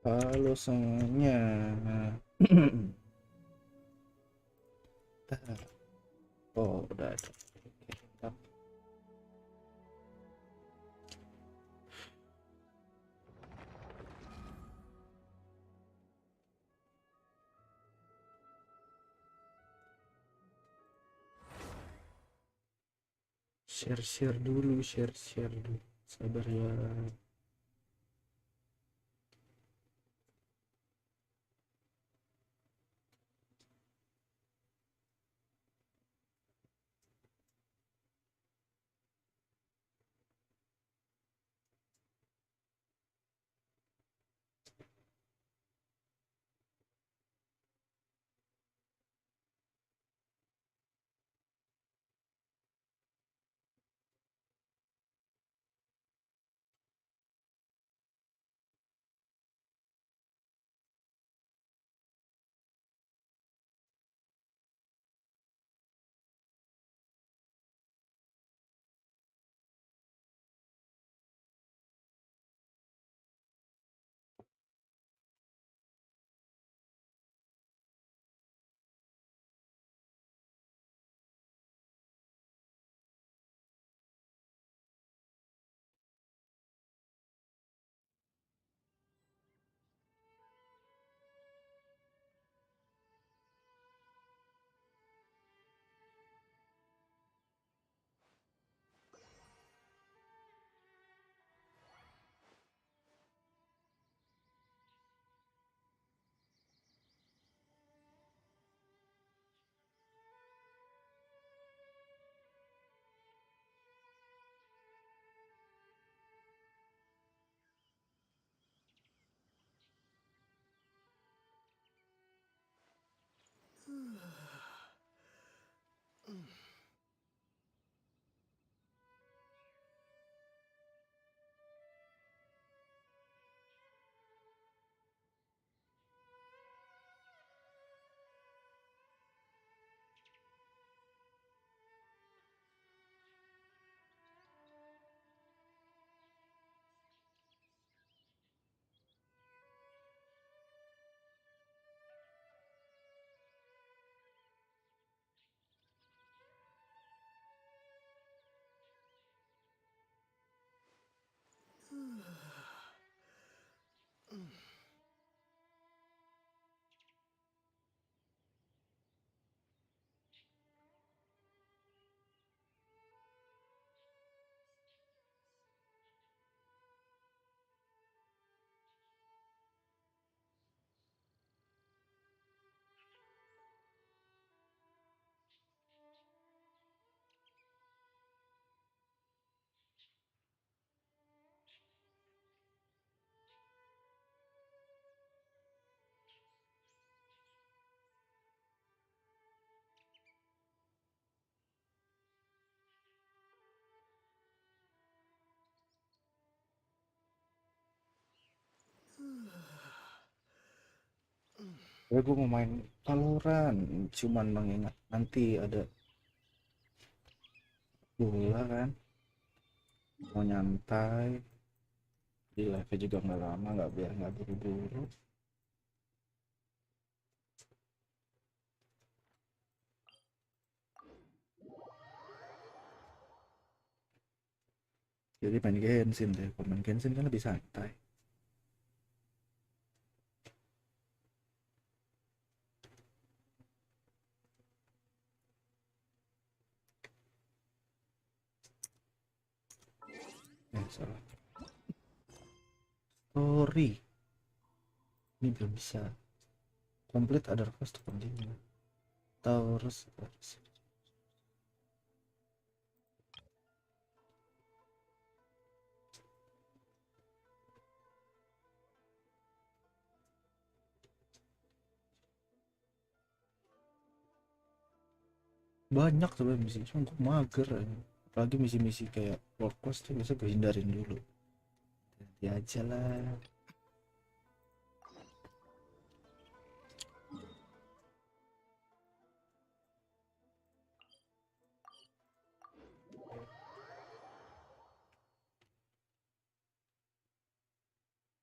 Halo semuanya. Oh, udah ada. Oke, bentar. Share dulu, share dulu. Sabar ya. Ya, gue mau main Valorant, cuman mengingat nanti ada bola kan, mau nyantai di live juga nggak lama, nggak biar nggak buru-buru. Jadi main Genshin deh, kalau main Genshin kan lebih santai. Salah. Story ini belum bisa complete other quest to continue. Taurus banyak sebenarnya misi, cuma gue mager aja. Apalagi misi-misi kayak world quest tuh biasa gue hindarin dulu. Nanti aja lah.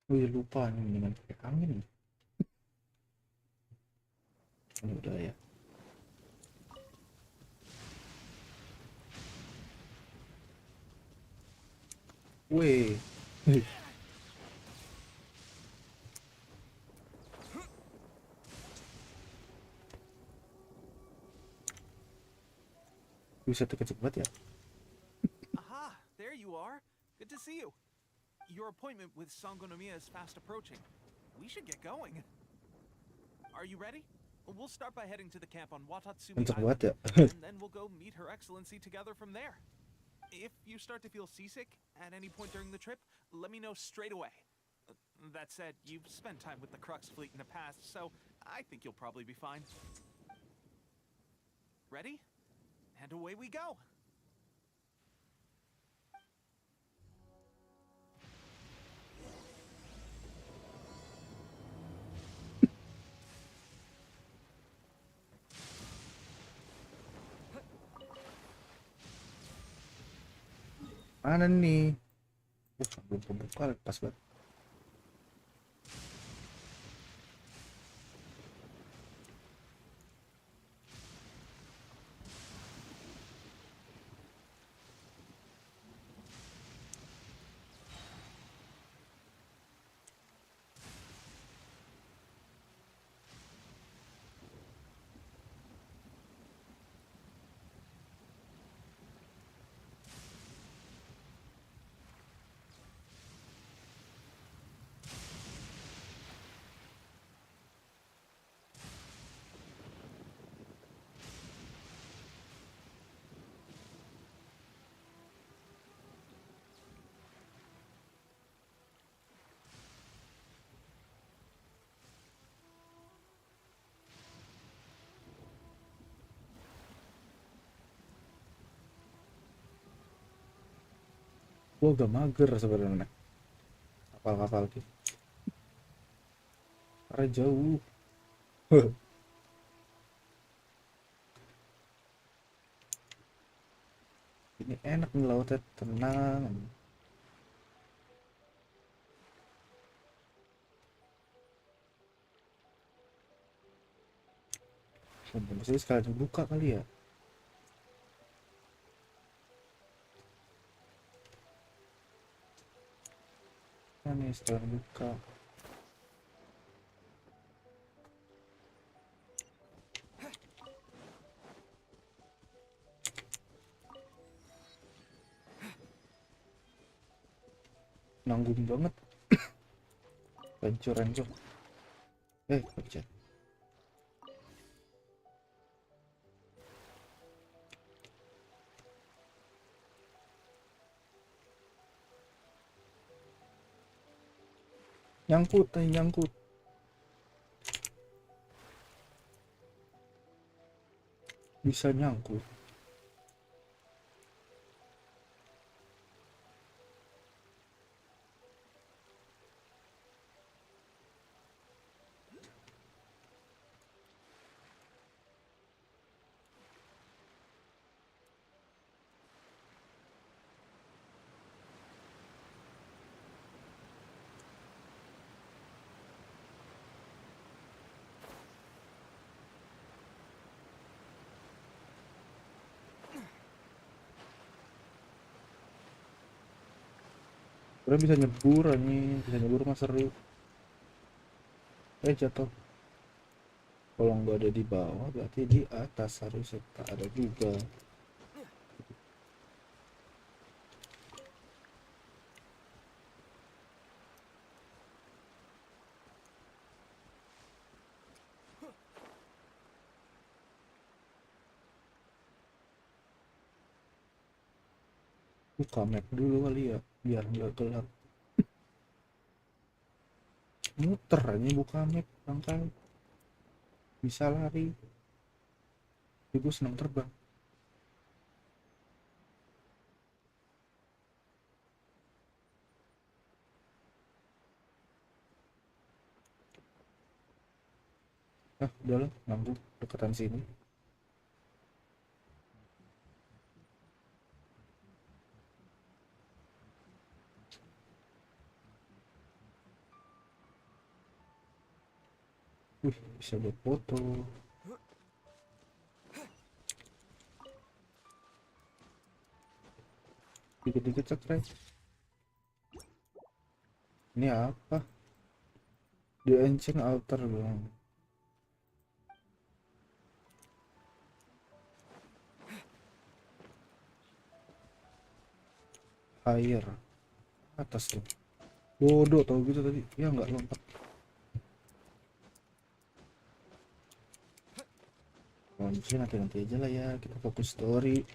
Oh iya lupa nih dengan pakai angin. Ini udah ya. Weh. Bisa cepat ya. Aha, there you are. Good to see you. Your appointment with Sangonomiya is fast approaching. We should get going. Are you ready? We'll start by heading to the camp on Watatsumi Kenceng Island, banget ya. and then we'll go meet Her Excellency together from there. If you start to feel seasick at any point during the trip, let me know straight away. That said, you've spent time with the Crux fleet in the past, so I think you'll probably be fine. Ready? And away we go! Mana nih? Belum kebuka, pas banget. Gua agak mager sebenarnya. Kapal-kapal gitu. Karena jauh. Ini enak nih lautnya, tenang. Maksudnya sekalian buka kali ya. Nah nih sekalian buka. Nanggung banget. Hancur. Kerja. Nyangkut. Bisa nyangkut. Udah bisa nyebur nih, bisa nyebur mah seru. Jatuh. Kalau nggak ada di bawah berarti di atas harusnya tak ada juga. Buka map dulu kali ya biar nggak gelap. Muter aja buka map rangkai. Bisa lari. Gue senang terbang. Udahlah, nanggung deketan sini. Bisa buat foto. Dikit-dikit subscribe. Ini apa? The Ancient Altar bang. Air atas tuh. Bodoh tau gitu tadi. Ya nggak lompat. Mungkin nanti aja lah ya. Kita fokus story.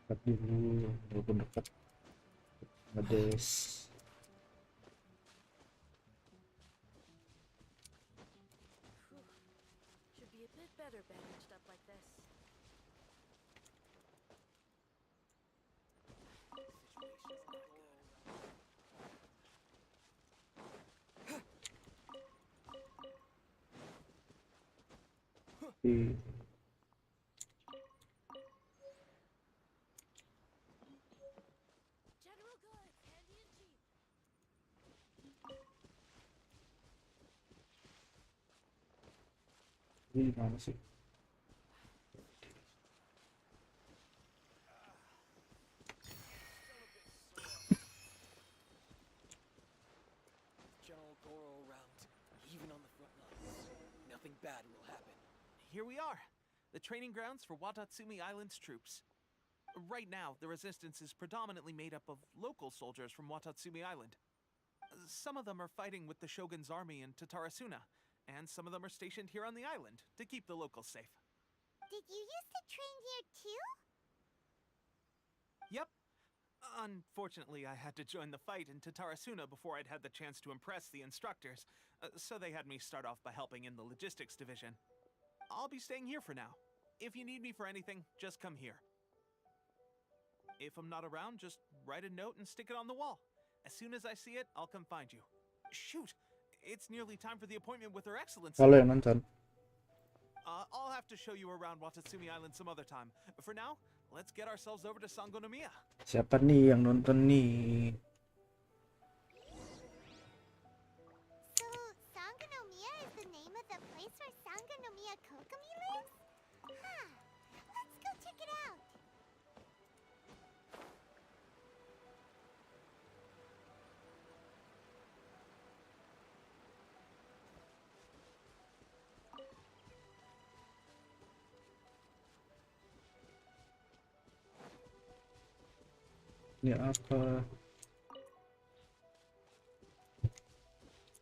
Dekat dulu, walaupun dekat ngedes. Should be a bit better bandaged up like this. General goods, handy and cheap. Ini mana sih? General Goro around, even on the front lines. Nothing bad will happen. Here we are, the training grounds for Watatsumi Island's troops. Right now, the resistance is predominantly made up of local soldiers from Watatsumi Island. Some of them are fighting with the Shogun's army in Tatarasuna, and some of them are stationed here on the island to keep the locals safe. Did you used to train here too? Yep. Unfortunately, I had to join the fight in Tatarasuna before I'd had the chance to impress the instructors, so they had me start off by helping in the logistics division. I'll be staying here for now. If you need me for anything, just come here. If I'm not around, just write a note and stick it on the wall. As soon as I see it, I'll come find you. Shoot! It's nearly time for the appointment with Her Excellency. Kalau yang nonton. I'll have to show you around Watatsumi Island some other time. For now, let's get ourselves over to Sangonomiya. Siapa nih yang nonton nih? So, Sangonomiya is the name of the place where Sangonomiya Kokomi lives? Huh. Let's go check it out. Ini apa?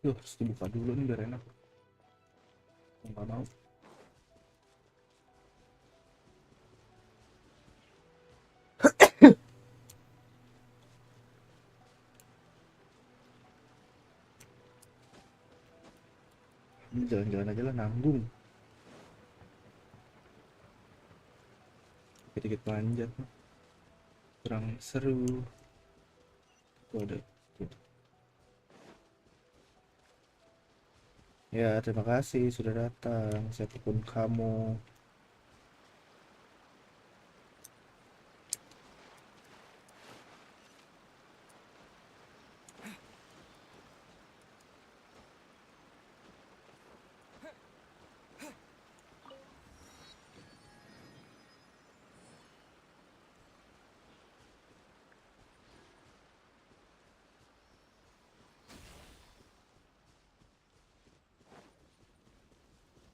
Yuh, harus dibuka dulu nih biar enak. Nggak mau. Ini jalan-jalan aja lah, nanggung. Dikit-dikit panjat. Kurang seru. Tuh ada. Ya, terima kasih sudah datang, siapapun kamu.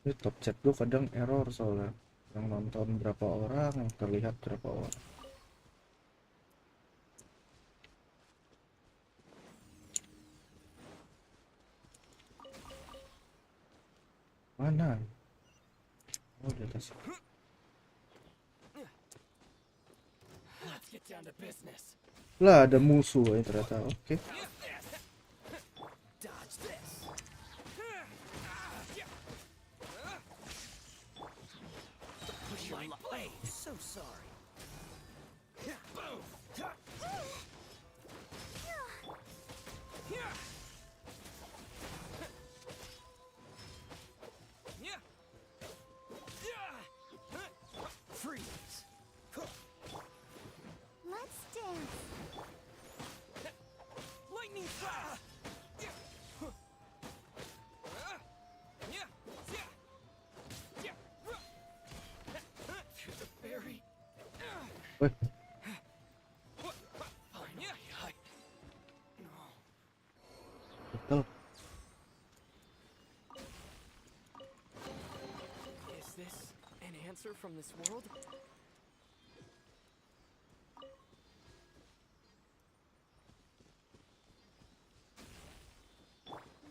Ini top chat gue kadang error soalnya. Yang nonton berapa orang, yang terlihat berapa orang. Mana? Oh, di atas. Let's get down to business. Lah, ada musuh ya ternyata. Oke. Dodge this. monster from this world?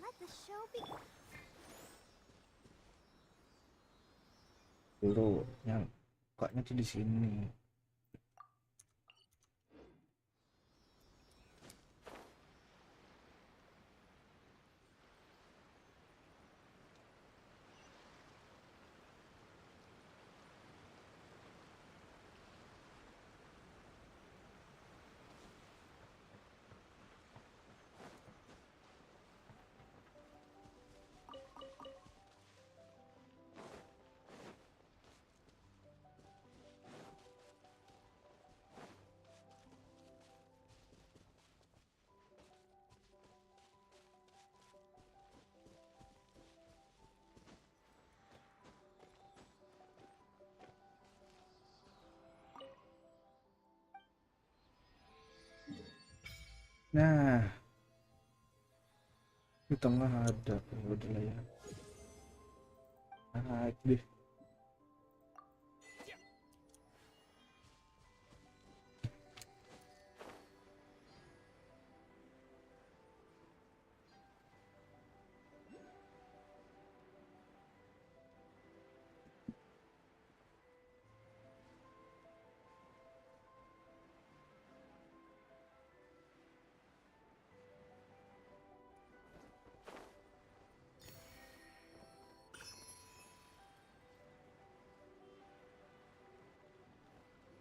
Let the show be. Dulu yang bukanya tuh di sini. Nah, di tengah ada, udah lah ya. Naik deh.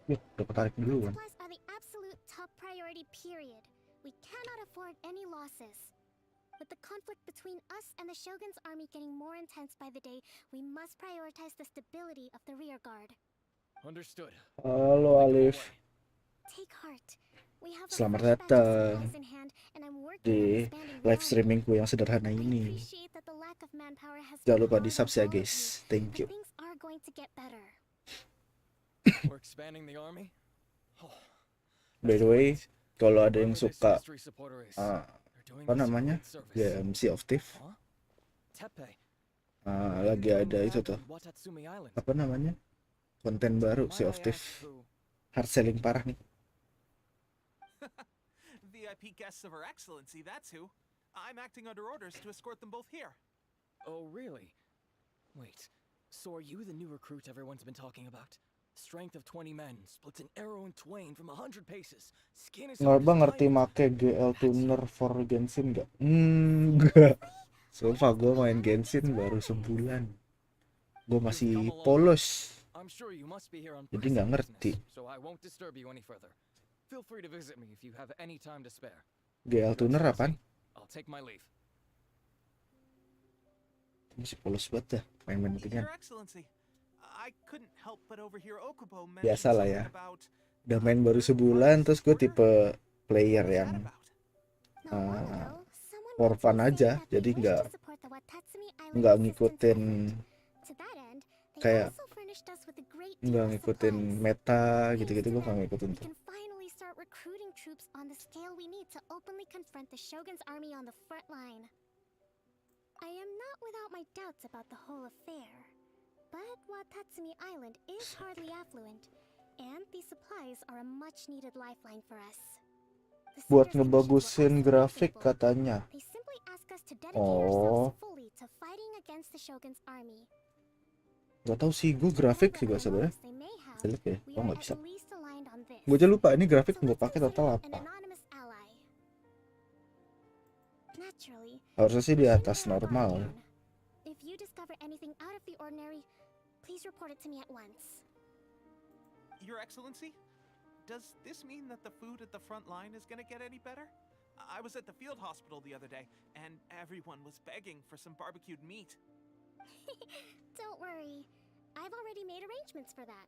Yuk, udah ketarik duluan. Supplies are the absolute top priority, period. We cannot afford any losses. With the conflict between us and the Shogun's army getting more intense by the day, we must prioritize the stability of the rear guard. Understood. Halo Alif, Take heart. We have a selamat fresh batch of datang supplies in hand, and I'm working di on expanding the live army. streamingku yang sederhana I ini. appreciate that the lack of manpower has Jangan been lupa di hard on subs ya all of guys, you, thank but you. things are going to get better. We're expanding the army? Oh, By the way, kalau ada yang whoever this suka mystery supporter is, ah, they're doing apa us a namanya, great service. game Sea of Thief, Huh? Tepe. lagi You're ada doing itu that tuh, on Watatsumi Island. apa namanya, konten baru Might Sea I of Thief, ask who? hard selling parah nih. VIP guests of Her Excellency, that's who. I'm acting under orders to escort them both here. Oh, really? Wait, so are you the new recruit everyone's been talking about? Strength of 20 men, splits an arrow in twain from 100 paces. Skin is hard Nggak as ngerti diamond. make GL tuner for Genshin nggak? Enggak. Sumpah gue main Genshin baru sebulan. Gue masih polos. I'm sure you must be here on Jadi nggak pressing ngerti. business, so I won't disturb you any further. Feel free to visit me if you have any time to spare. GL tuner apaan? I'll take my leave. Masih polos banget dah main-main beginian. Your Excellency, I couldn't help but overhear Okubo mention Biasa lah ya. something about Udah main baru sebulan, terus gue tipe player what was that yang about? Not long Ah, ago, someone for mentioned fun saying aja, that they jadi wish nggak to support the Watatsumi Island nggak resistance ngikutin effort. To that end, they kayak also furnished us with a great nggak deal of ngikutin supplies. meta Thanks gitu-gitu, to gue nggak them, ngikutin we tuh. can finally start recruiting troops on the scale we need to openly confront the Shogun's army on the front line. I am not without my doubts about the whole affair, but Watatsumi Island is hardly affluent, and these supplies are a much-needed lifeline for us. The Buat Cinder ngebagusin stations were also grafik reasonable. katanya. They simply ask us to dedicate Oh, ourselves fully to fighting against the Shogun's army. nggak tahu sih, gue grafik juga sebenarnya jelek ya, We gue are nggak at bisa. least aligned on this. Gue aja lupa ini grafik So gue let's pakai consider total an apa. anonymous ally. Naturally, Harusnya sih di since atas we're a normal. guardian, if you discover anything out of the ordinary, please report it to me at once. Your Excellency, does this mean that the food at the front line is gonna get any better? I was at the field hospital the other day, and everyone was begging for some barbecued meat. Don't worry, I've already made arrangements for that.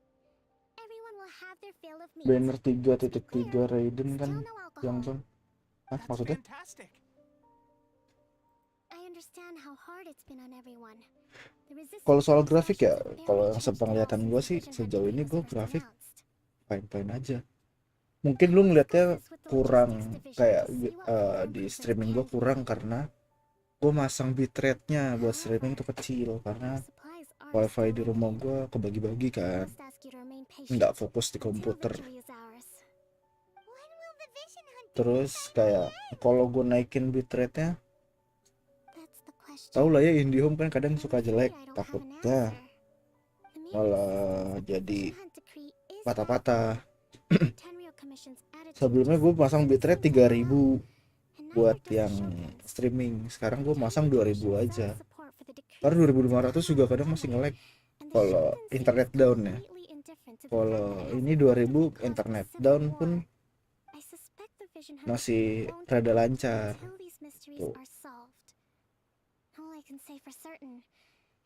Everyone will have their fill of meat. Banner 3.3 Raiden kan Still no alcohol. yang tuh. Hah, That's maksudnya? fantastic. I understand how hard it's been on everyone. The resistance Kalau soal to grafik ya, exhaustion has kalau barely yang changed sepenglihatan at all gue since sih the Vision sejauh Heartbeat ini was gue first grafik announced. fine-fine aja. Mungkin lu ngeliatnya kurang kayak di streaming gue kurang karena gue masang bitrate-nya buat streaming tuh kecil karena Supplies are wifi di rumah gua kebagi-bagi kan, nggak fokus di komputer. Terus kayak kalau gue naikin bitrate-nya, tau lah ya IndiHome kan kadang suka jelek, takutnya malah jadi patah-patah. Sebelumnya gue pasang bitrate 3000 buat yang streaming, sekarang gue masang 2000 aja. Karena 2500 juga kadang masih nge-lag kalau internet down ya. Kalau ini 2000 internet down pun masih rada lancar. Tuh. All I can say for certain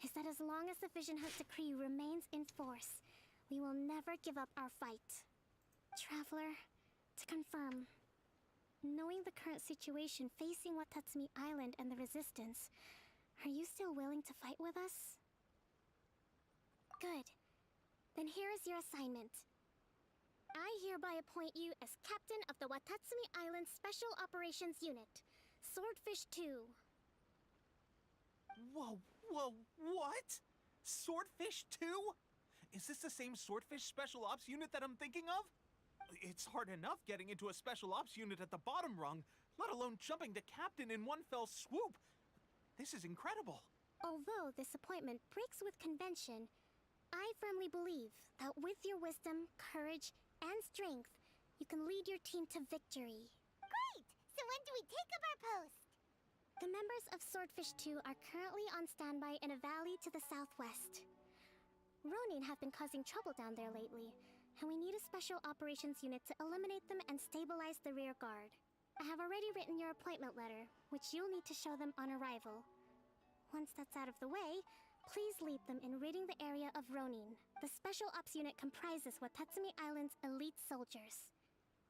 is that as long as the Vision Hunt decree remains in force, we will never give up our fight. Traveler, to confirm, knowing the current situation facing Watatsumi Island and the Resistance, are you still willing to fight with us? Good. Then here is your assignment. I hereby appoint you as captain of the Watatsumi Island Special Operations Unit, Swordfish 2. Whoa, what? Swordfish 2? Is this the same Swordfish Special Ops unit that I'm thinking of? It's hard enough getting into a Special Ops unit at the bottom rung, let alone jumping to captain in one fell swoop. This is incredible. Although this appointment breaks with convention, I firmly believe that with your wisdom, courage, and strength, you can lead your team to victory. Great! So when do we take up our post? The members of Swordfish 2 are currently on standby in a valley to the southwest. Ronin have been causing trouble down there lately, and we need a special operations unit to eliminate them and stabilize the rear guard. I have already written your appointment letter, which you'll need to show them on arrival. Once that's out of the way, please lead them in ridding the area of Ronin. The special ops unit comprises Watatsumi Island's elite soldiers.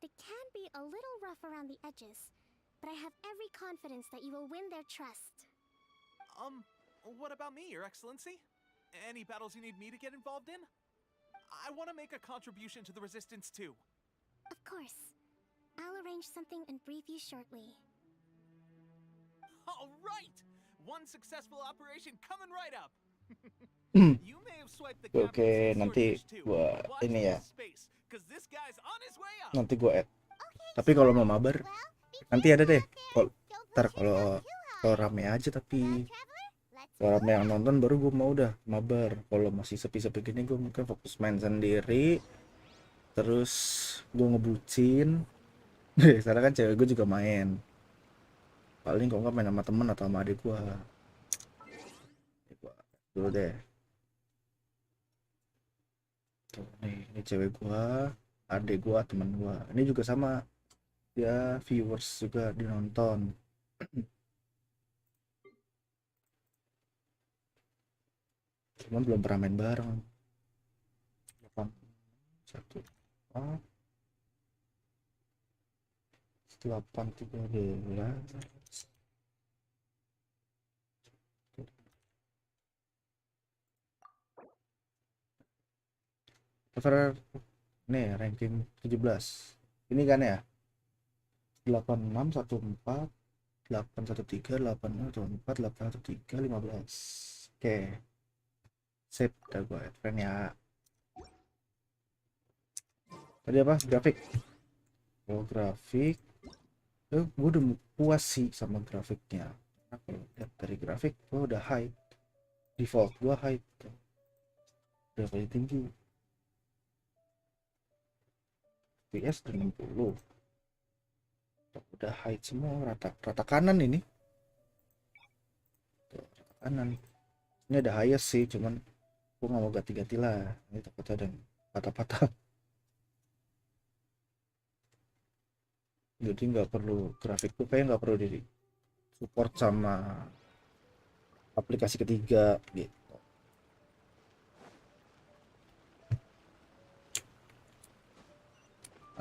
They can be a little rough around the edges, but I have every confidence that you will win their trust. What about me, Your Excellency? Any battles you need me to get involved in? I want to make a contribution to the Resistance too. Of course. I'll arrange something and brief you shortly. All right! One successful operation coming right up. You may have swiped the Oke, captain's nanti Swordfish too. gua Watch ini ya, this space, 'cause this guy's on his way up. nanti gua add. Tapi kalau mau mabar, nanti ada deh. Ntar kalau rame aja, tapi kalau rame yang nonton baru gue mau udah mabar. Kalau masih sepi-sepi gini gue mungkin fokus main sendiri, terus gue ngebucin. Sekarang kan cewek gue juga main, paling kalau nggak main sama temen atau sama adik gue. Dulu deh. Tuh, ini cewek gue, adik gue, temen gue. Ini juga sama, dia viewers juga di Nonton. Cuman belum pernah main bareng. 8 1 4 8 13 server nih ranking 17 ini kan ya, 8614 813 814 813 15. Oke, sip, udah gue add friend ya. Tadi apa, grafik? Oh, grafik gue udah puas sih sama grafiknya. Nah, kalau lihat dari grafik gue udah high, default gue high tuh. Udah paling tinggi, FPS 60 udah high semua, rata kanan ini. Tuh, rata kanan ini ada highest sih, cuman gue nggak mau ganti-ganti lah, ini takut ada yang patah-patah. Jadi nggak perlu, grafik tuh kayak nggak perlu di support sama aplikasi ketiga gitu.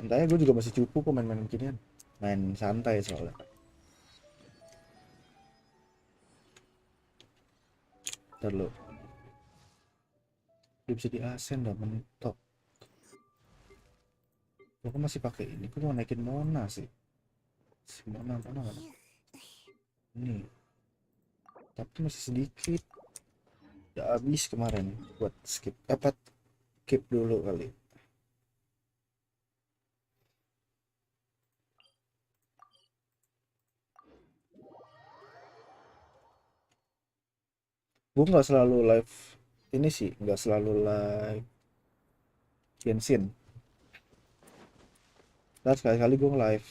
Santai, gue juga masih cukup kok main-main beginian, main santai soalnya. Ntar lo dia bisa di asen dah, mentok. Gue masih pakai ini, gue mau naikin Mona sih. Si Mona mana? Ini tapi masih sedikit. Udah habis kemarin buat skip apa skip dulu kali. Gue nggak selalu live ini sih, nggak selalu live Genshin. Dan sekali-kali gue live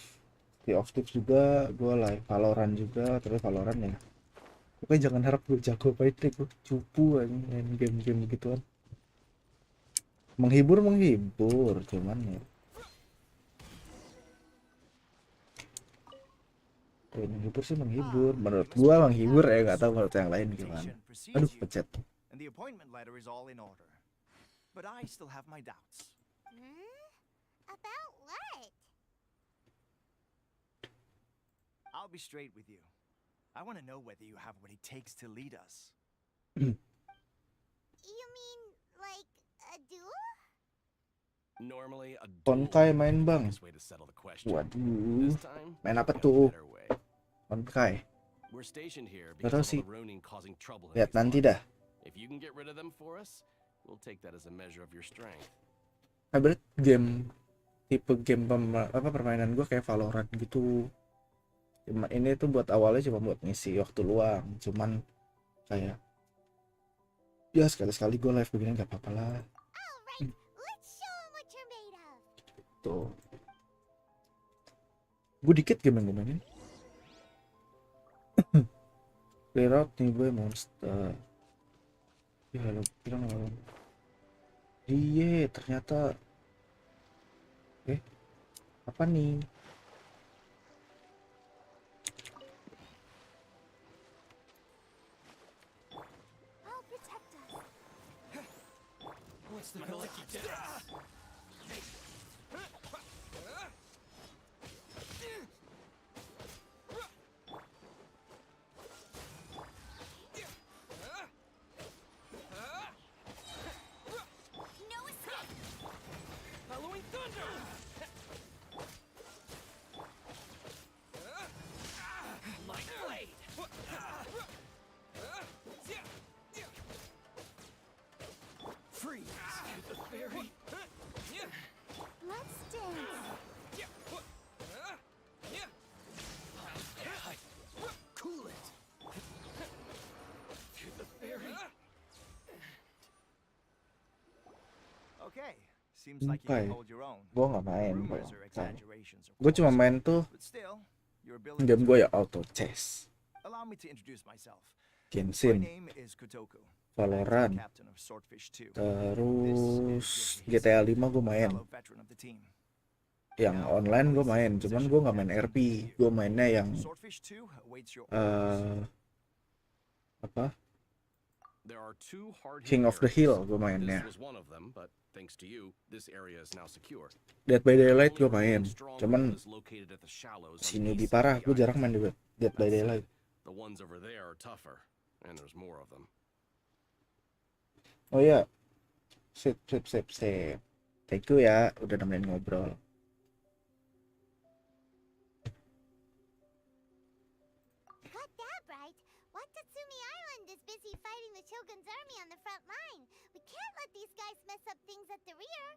di off tips juga, gue live Valorant juga, terus Valorant ya. Pokoknya jangan harap gue jago banget deh, gue cupu aja main game-game gituan. Menghibur cuman ya. Menghibur sih menghibur. Menurut gua menghibur ya, nggak tahu menurut yang lain gimana. Aduh, pencet. And the appointment letter is all in order. But I still have my doubts. About what? I'll be straight with you. I want to know whether you have what it takes to lead us. You mean like a duel? Normally a Konkai duel main is the bang. quickest way to settle the question. Waduh, This time, main apa we got a tuh? better way. Konkai. We're stationed here Gak because tau of all sih. the Ronin causing trouble in Lihat these nanti parts. dah. If you can get rid of them for us, we'll take that as a measure of your strength. Nah, berarti tipe game permainan gua kayak Valorant gitu. Cuma ini tuh buat awalnya cuma buat ngisi waktu luang. Cuman kayak ya sekali-sekali gue live begini nggak apa-apa lah. Alright, let's show 'em what you're made of. Tuh. Gue dikit game yang gue mainin. Clear out nih gue monster. Ya lo bilang lo. Iya ternyata. Apa nih? I'll protect us. What's the lucky dance? No escape. Halloween thunder! Light blade! Freeze! The fairy! Let's dance. Cool it! The fairy! Okay, seems like you Okay. can hold your own. Gue nggak main. Rumors are exaggerations, of Gue cuma course, main tuh but still, your abilities game are gue ya good. auto chess, Allow me to introduce myself. My Genshin, name is Kotoku. Valorant, Captain of Swordfish 2. terus GTA 5 gue main. Fellow veteran of the team. Yang online gue main, cuman gue nggak main RP. Gue mainnya yang Swordfish 2 awaits your orders. apa? There are two hard King of the Hill gue This mainnya. was one of them, but thanks to you, this area is now secure. Dead by Daylight The gue only main, remaining stronghold cuman is located at the shallows on si the newbie east side parah. of the Gue jarang island. main di Dead by That said, Daylight. The ones over there are tougher, and there's more of them. Oh ya, sip. Thank you ya, udah nemenin ngobrol. Got that right. Watatsumi Island is busy fighting the Shogun's army on the front line. We can't let these guys mess up things at the rear.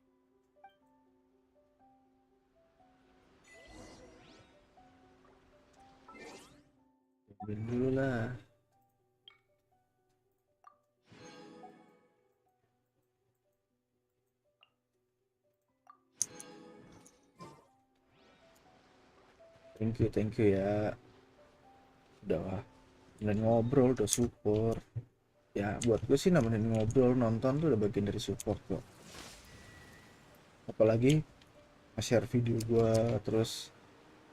Ambil dulu lah. Thank you ya. Udah nemenin ngobrol, udah support. Ya buat gue sih nemenin ngobrol, nonton tuh udah bagian dari support kok. Apalagi nge-share video gue, terus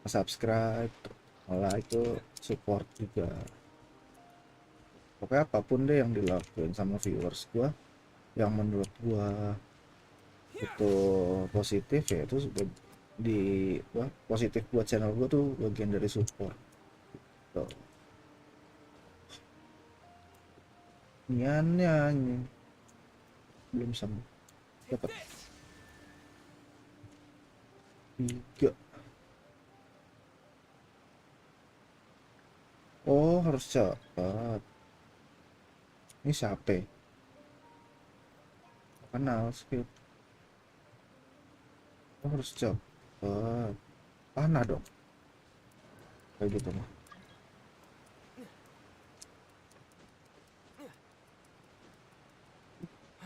nge-subscribe, malah itu support juga. Pokoknya apapun deh yang dilakuin sama viewers gue, yang menurut gue itu positif ya itu positif buat channel gue tuh bagian dari support. Tuh. Niannya belum sembuh. Dapat 3. Oh harus cepat. Ini siapa? Kanal speed. Oh, harus cepet. Panah dong. Kayak gitu mah.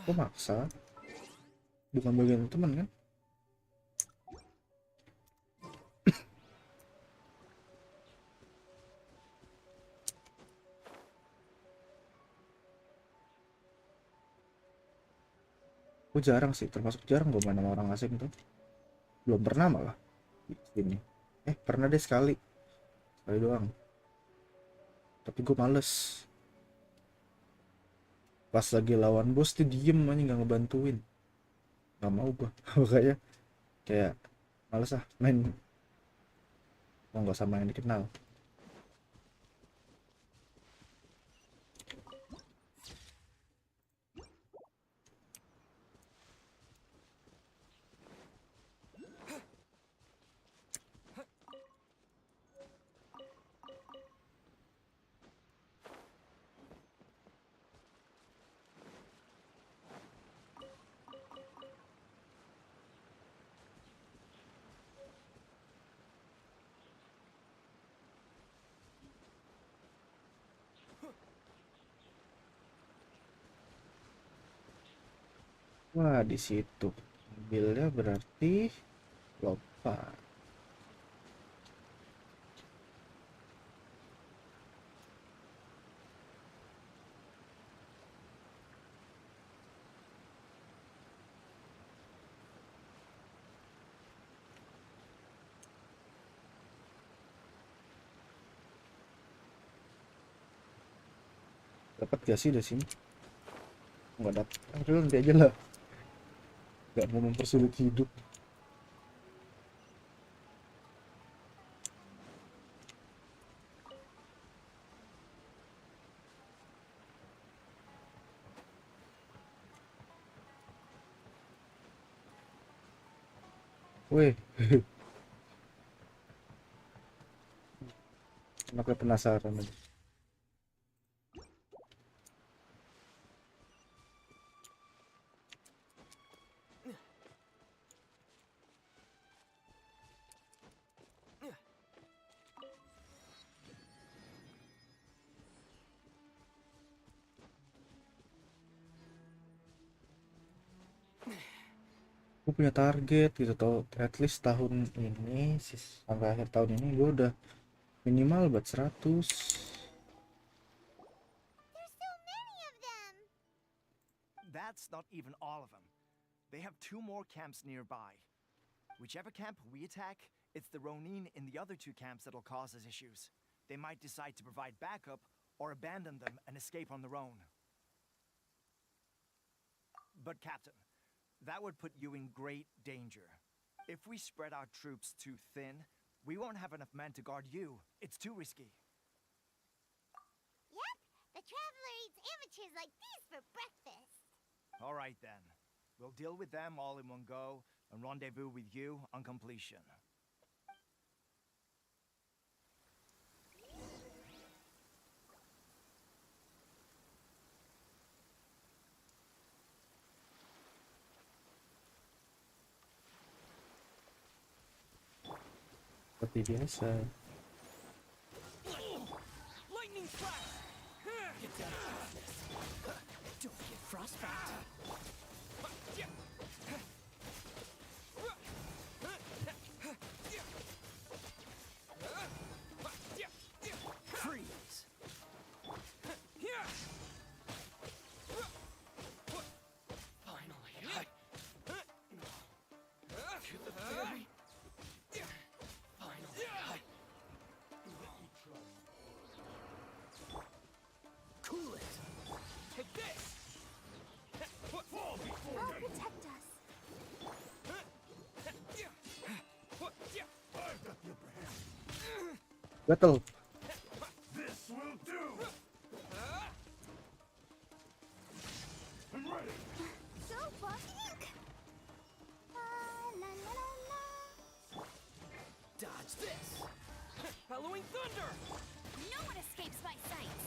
Kok maksa? Bukan bagian teman kan? Gue jarang sih, termasuk jarang gue main sama orang asing tuh. Belum pernah malah di sini. Pernah deh sekali doang. Tapi gue males. Pas lagi lawan bos tuh diem aja nggak ngebantuin. Nggak mau gue. Makanya kayak males main. Mau nggak sama yang dikenal. Wah, di situ mobilnya berarti lompat. Dapat gak sih dari sini? Nggak dapat. Aduh, nanti aja lah. Nggak mau mempersulit hidup. Weh. Anaknya penasaran aja. Gue punya target gitu tau, at least tahun ini sampai akhir tahun ini gue udah minimal buat 100. There's so many of them. That's not even all of them. They have 2 more camps nearby. Whichever camp we attack, it's the Ronin in the other 2 camps that'll cause us issues. They might decide to provide backup or abandon them and escape on their own. But Captain, that would put you in great danger. If we spread our troops too thin, we won't have enough men to guard you. It's too risky. Yep, the Traveler eats amateurs like these for breakfast. All right then. We'll deal with them all in one go and rendezvous with you on completion. Seperti biasa. Lightning flash! Get down off this. Don't get frostbite. Freeze! Finally, to the very. Finally, cool it. Take this. I'll protect us. Battle. This will do! I'm ready! So fucking. La la la la. Dodge this. Halloween thunder. No one escapes my sight.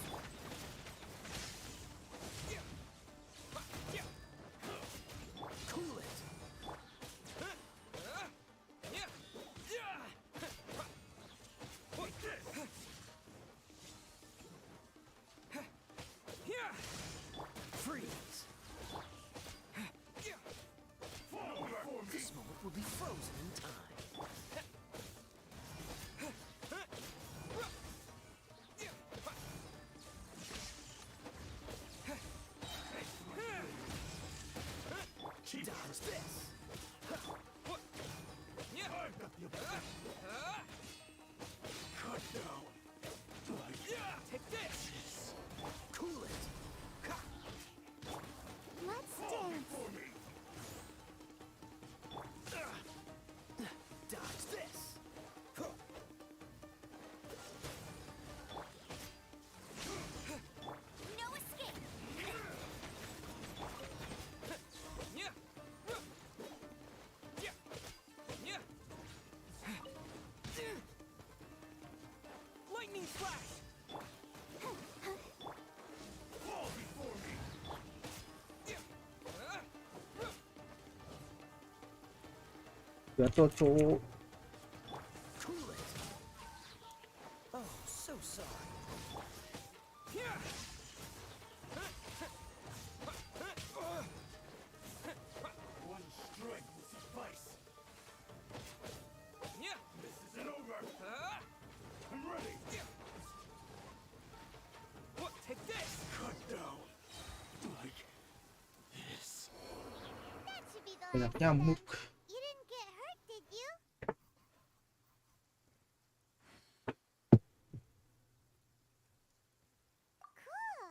slash! Fall before me. Gatot cowok. Cool it. Oh, so sorry. One strike will suffice. This isn't over. I'm ready. Take this! Cut down. Like this. That should be the Banyak last of them. nyamuk. You didn't get hurt, did you? Cool.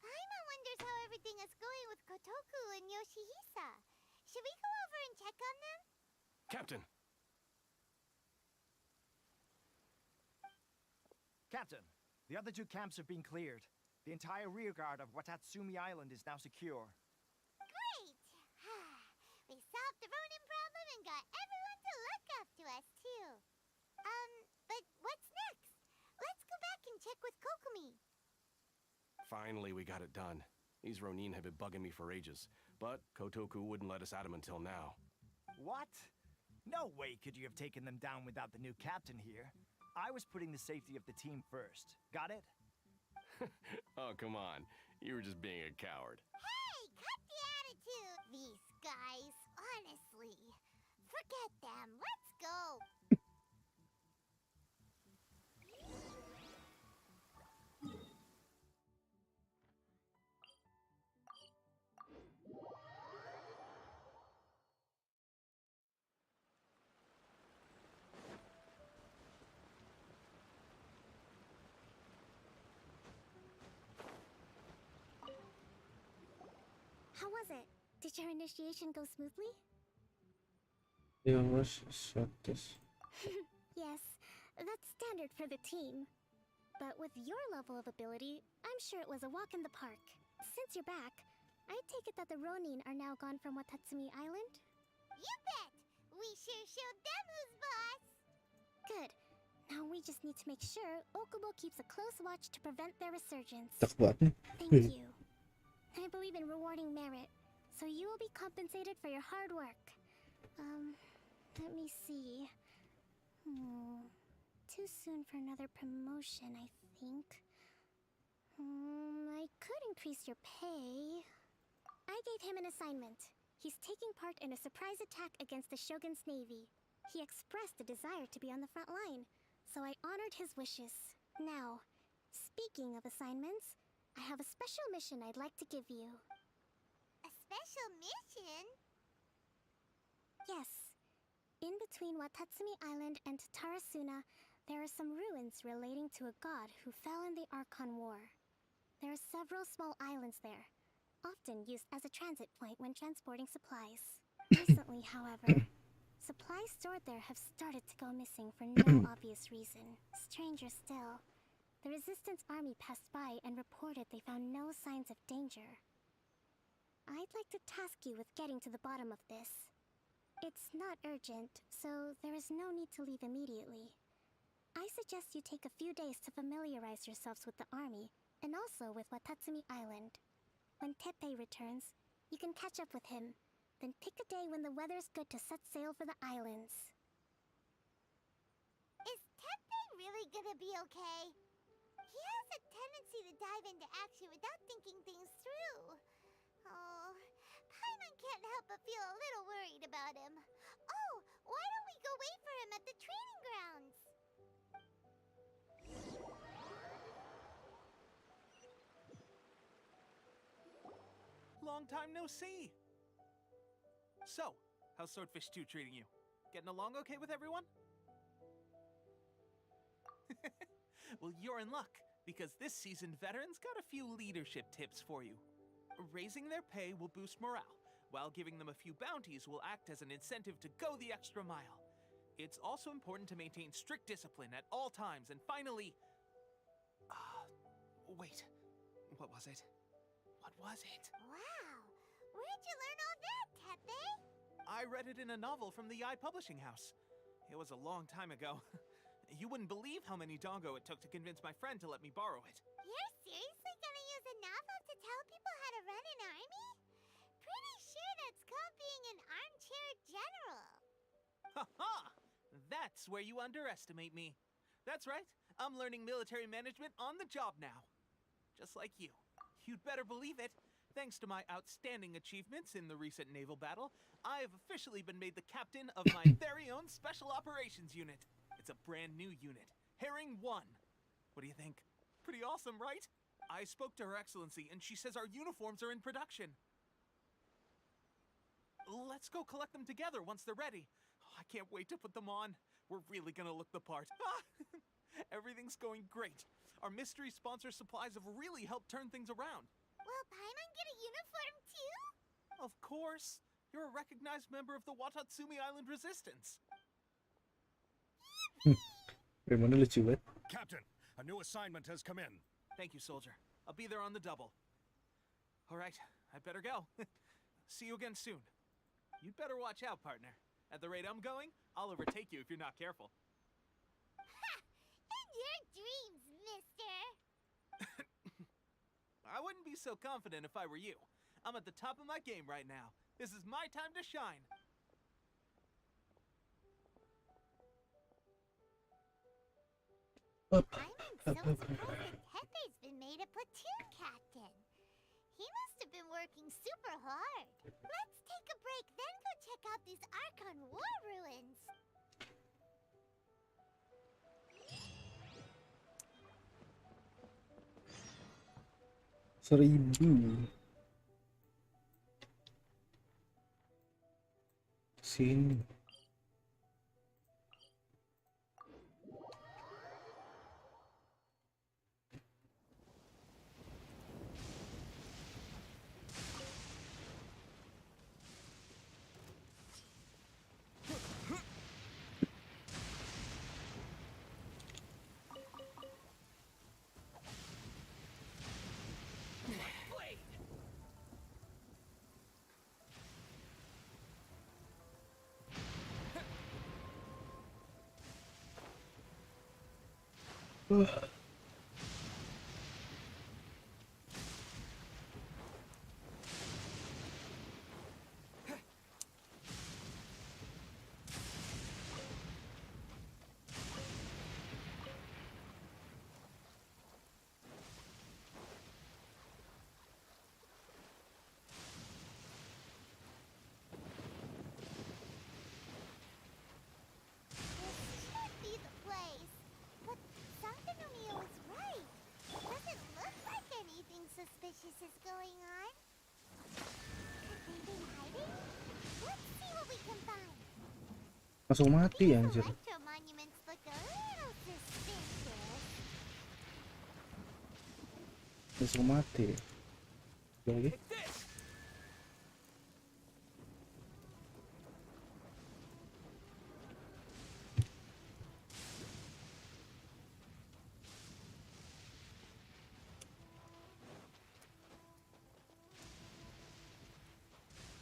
Paimon wonders how everything is going with Kotoku and Yoshihisa. Should we go over and check on them? Captain! Captain, the other two camps have been cleared. The entire rearguard of Watatsumi Island is now secure. Great! We solved the Ronin problem and got everyone to look after us, too. But what's next? Let's go back and check with Kokumi. Finally, we got it done. These Ronin have been bugging me for ages, but Kotoku wouldn't let us at him until now. What? No way could you have taken them down without the new captain here. I was putting the safety of the team first. Got it? Oh, come on. You were just being a coward. Hey, cut the attitude! These guys, honestly. Forget them. Let's go. How was it? Did your initiation go smoothly? There was success. Yes, that's standard for the team. But with your level of ability, I'm sure it was a walk in the park. Since you're back, I take it that the Ronin are now gone from Watatsumi Island? You bet! We sure showed them who's boss! Good. Now we just need to make sure Okubo keeps a close watch to prevent their resurgence. Takbat nih. Thank you. I believe in rewarding merit, so you will be compensated for your hard work. Let me see. Too soon for another promotion, I think. I could increase your pay. I gave him an assignment. He's taking part in a surprise attack against the Shogun's navy. He expressed a desire to be on the front line, so I honored his wishes. Now, speaking of assignments, I have a special mission I'd like to give you. A special mission? Yes. In between Watatsumi Island and Tarasuna, there are some ruins relating to a god who fell in the Archon War. There are several small islands there, often used as a transit point when transporting supplies. Recently, however, supplies stored there have started to go missing for no obvious reason. Stranger still, the Resistance army passed by and reported they found no signs of danger. I'd like to task you with getting to the bottom of this. It's not urgent, so there is no need to leave immediately. I suggest you take a few days to familiarize yourselves with the army, and also with Watatsumi Island. When Teppei returns, you can catch up with him, then pick a day when the weather's good to set sail for the islands. Is Teppei really gonna be okay? He has a tendency to dive into action without thinking things through. Oh, Paimon can't help but feel a little worried about him. Oh, why don't we go wait for him at the training grounds? Long time no see! So, how's Swordfish 2 treating you? Getting along okay with everyone? Well, you're in luck, because this seasoned veteran's got a few leadership tips for you. Raising their pay will boost morale, while giving them a few bounties will act as an incentive to go the extra mile. It's also important to maintain strict discipline at all times, and finally... wait, what was it? What was it? Wow, where'd you learn all that, Teppei? I read it in a novel from the Publishing House. It was a long time ago. You wouldn't believe how many dongo it took to convince my friend to let me borrow it. You're seriously gonna use a novel to tell people how to run an army? Pretty sure that's called being an armchair general. Ha ha! That's where you underestimate me. That's right, I'm learning military management on the job now. Just like you. You'd better believe it. Thanks to my outstanding achievements in the recent naval battle, I have officially been made the captain of my very own Special Operations Unit. It's a brand new unit, Herring 1. What do you think? Pretty awesome, right? I spoke to Her Excellency, and she says our uniforms are in production. Let's go collect them together once they're ready. Oh, I can't wait to put them on. We're really gonna look the part. Everything's going great. Our mystery sponsor supplies have really helped turn things around. Will Paimon get a uniform too? Of course. You're a recognized member of the Watatsumi Island Resistance. Gimana lucu banget. Captain, a new assignment has come in. Thank you, soldier. I'll be there on the double. All right, I better go. See you again soon. You'd better watch out, partner. At the rate I'm going, I'll overtake you if you're not careful. Ha! In your dreams, mister! I wouldn't be so confident if I were you. I'm at the top of my game right now. This is my time to shine. Up. I'm so surprised that Tepe's been made a platoon captain. He must have been working super hard. Let's take a break, then go check out these Archon War ruins. Seribu. Sini. Should be the place. But Sankanomiya was right. Doesn't look like anything suspicious is going on. Could they be hiding? Let's see what we can find. Langsung mati These anjir. electro monuments look a little suspicious. Langsung mati. Lagi. Take this!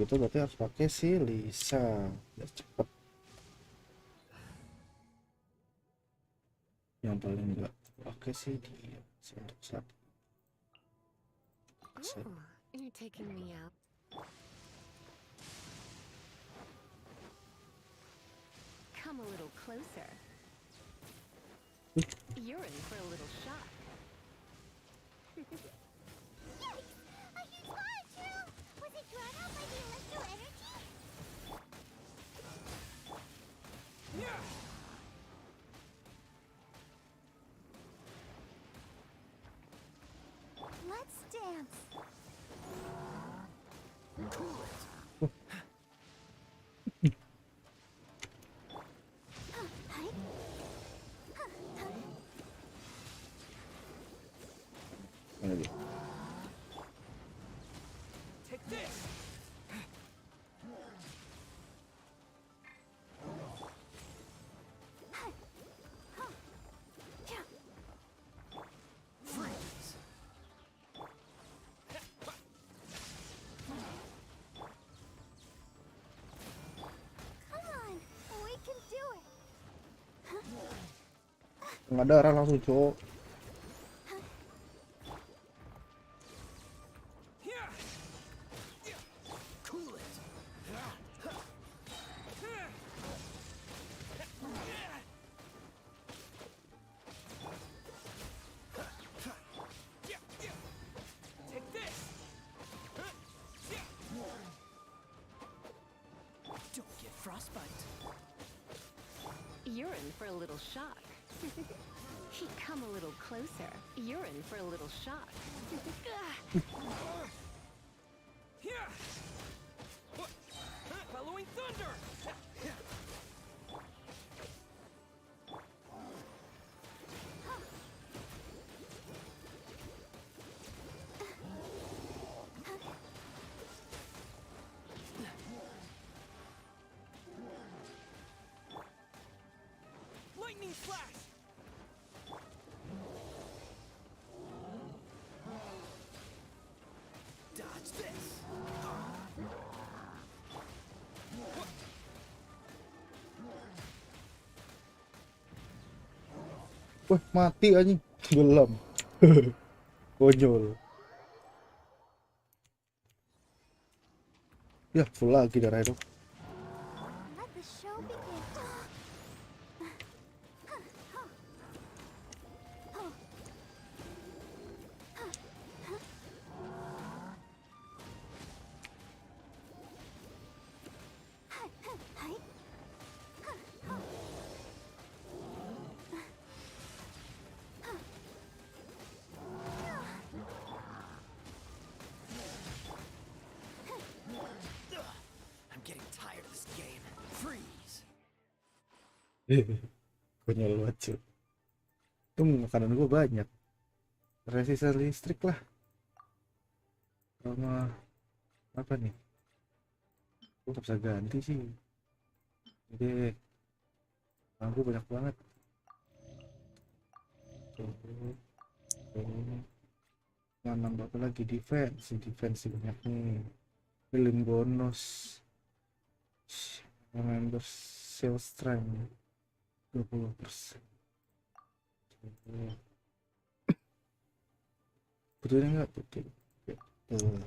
Itu berarti harus pakai si Lisa biar cepet. Yang paling enggak pakai sih dia untuk saat ini. Ooh, you're taking me out. Come a little closer. You're in for a little shock. Yikes! A huge molecule! Was it drawn out by the electro energy? Let's dance. Mana dia? Take this! Come on, we can do it. Nggak darah langsung cowok. Cool it. Take this. Don't get frostbite. You're in for a little shock. Come a little closer. You're in for a little shock. Following thunder. Lightning flash. Dodge this. Wah, mati anjing. Belum. Konyol. Ya, full lagi darah itu. Let the show begin. I'm getting tired of this game. Freeze. Konyol banget cuy. Itu makanan gua banyak. Resisten listrik lah. Sama apa nih? Gua nggak bisa ganti sih. Jadi aku banyak banget. Nah, nambah apa lagi? Defense banyak nih. Healing bonus. Remember sales strength 20%. Betulnya nggak betul. Betul.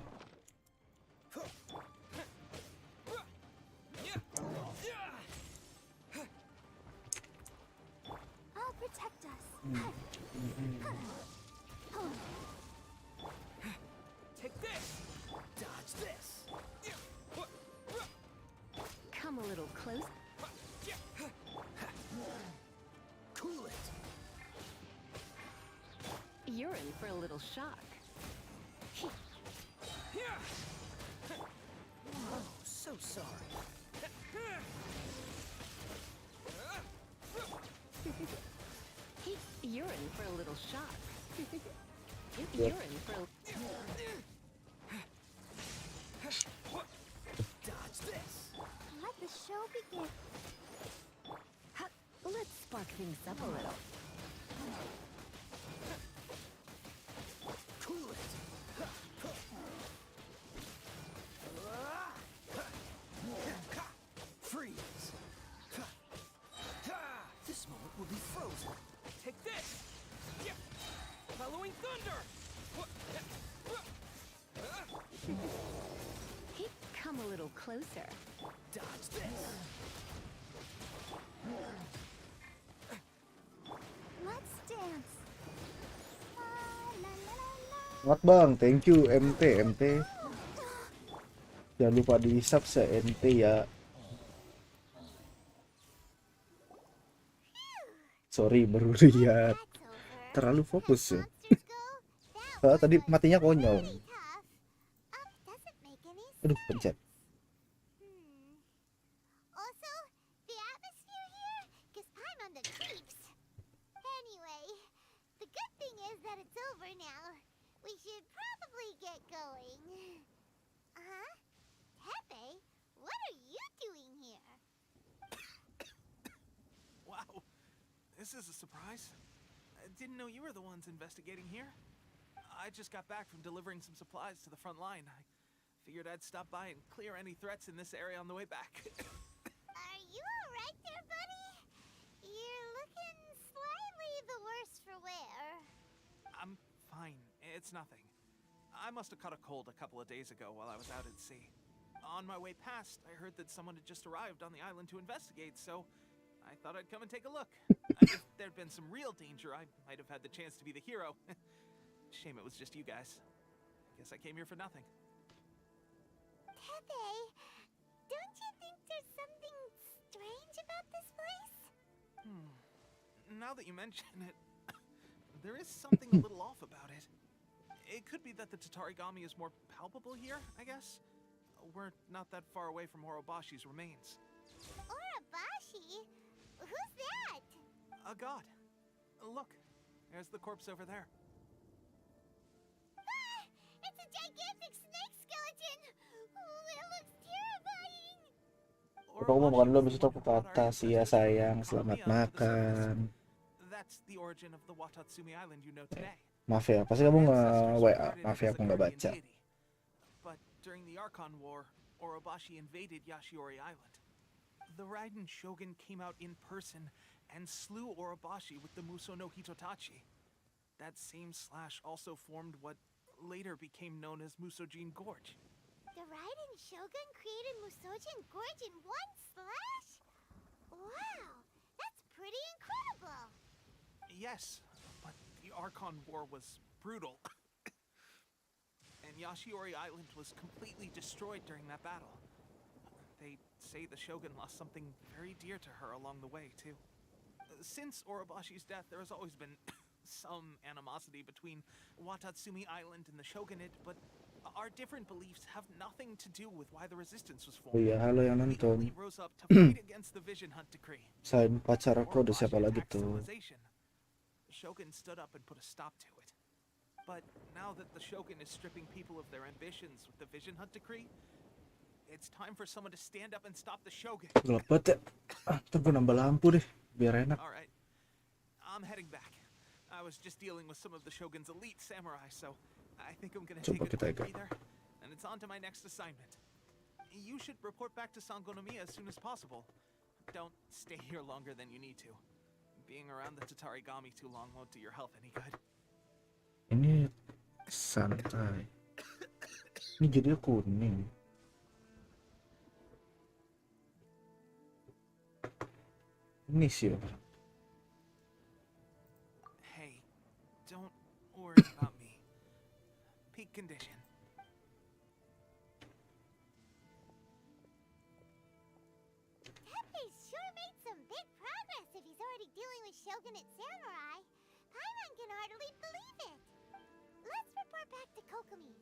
I'll protect us. Take this. Dodge this. Come a little close. Cool it. You're in for a little shock. Oh, so sorry. You're in for a little shock. You're in for a... Dodge this. Let the show begin. Let's spark things up a little. Cool it. Freeze. This moment will be frozen. Take this. Following thunder. Come a little closer. Dodge this. Let's dance. La, la, la, la, la. Selamat bang, thank you MT. Jangan lupa di sub se MT ya. Sorry baru lihat. That's over. Terlalu fokus ya. Monsters go? That Tadi was matinya konyol. pretty tough. Doesn't make any Aduh, sense. pencet. Also, the atmosphere here gives I'm on the creeps. Anyway, the good thing is that it's over now. We should probably get going. Huh? Pepe, what are you doing here? Wow, this is a surprise. I didn't know you were the ones investigating here. I just got back from delivering some supplies to the front line. I figured I'd stop by and clear any threats in this area on the way back. Are you alright there, buddy? You're looking slightly the worse for wear. I'm fine. It's nothing. I must have caught a cold a couple of days ago while I was out at sea. On my way past, I heard that someone had just arrived on the island to investigate, so I thought I'd come and take a look. If there'd been some real danger, I might have had the chance to be the hero. Shame it was just you guys. Guess I came here for nothing. Pepe, don't you think there's something strange about this place? Now that you mention it, there is something a little off about it. It could be that the Tatarigami is more palpable here, I guess. We're not that far away from Orobashi's remains. Orobashi? Who's that? A god. Look, there's the corpse over there. Ah! It's a gigantic snake skeleton! Oh, it looks terrifying! Aku mau makan dulu, habis itu aku ke atas. Iya sayang, selamat makan. That's the origin of the Watatsumi Island you know today. Maaf ya, pasti kamu nge-WA. Maaf ya, aku nggak baca. But during the Archon War, Orobashi invaded Yashiori Island. The Raiden Shogun came out in person and slew Orobashi with the Muso no Hitotachi. That same slash also formed what later became known as Musojin Gorge. The Raiden Shogun created Musojin Gorge in one slash? Wow, that's pretty incredible! Yes, but the Archon War was brutal. And Yashiori Island was completely destroyed during that battle. They say the Shogun lost something very dear to her along the way, too. Since Orobashi's death, there has always been some animosity between Watatsumi Island and the Shogunate, but our different beliefs have nothing to do with why the resistance was Oh formed. iya, halo yang We only nonton. rose up to fight against the Vision Hunt Decree. Selain pacar aku ada siapa Orobashi lagi attacked tuh? civilization. The Shogun stood up and put a stop to it. But now that the Shogun is stripping people of their ambitions with the Vision Hunt Decree, it's time for someone to stand up and stop the Shogun. Gelap banget ya. Ntar gue nambah lampu deh, biar enak. All right, I'm heading back. I was just dealing with some of the Shogun's elite samurai, so I think I'm gonna take Coba a kita quick ikut. breather, and it's on to my next assignment. You should report back to Sangonomiya as soon as possible. Don't stay here longer than you need to. Being around the Tatarigami too long won't do your health any good. Ini santai. Ini jadi kuning. Ini sih. Hey, don't worry about me. Peak condition. Pepe sure made some big progress if he's already dealing with Shogunate samurai. Paimon can hardly believe it. Let's report back to Kokomi.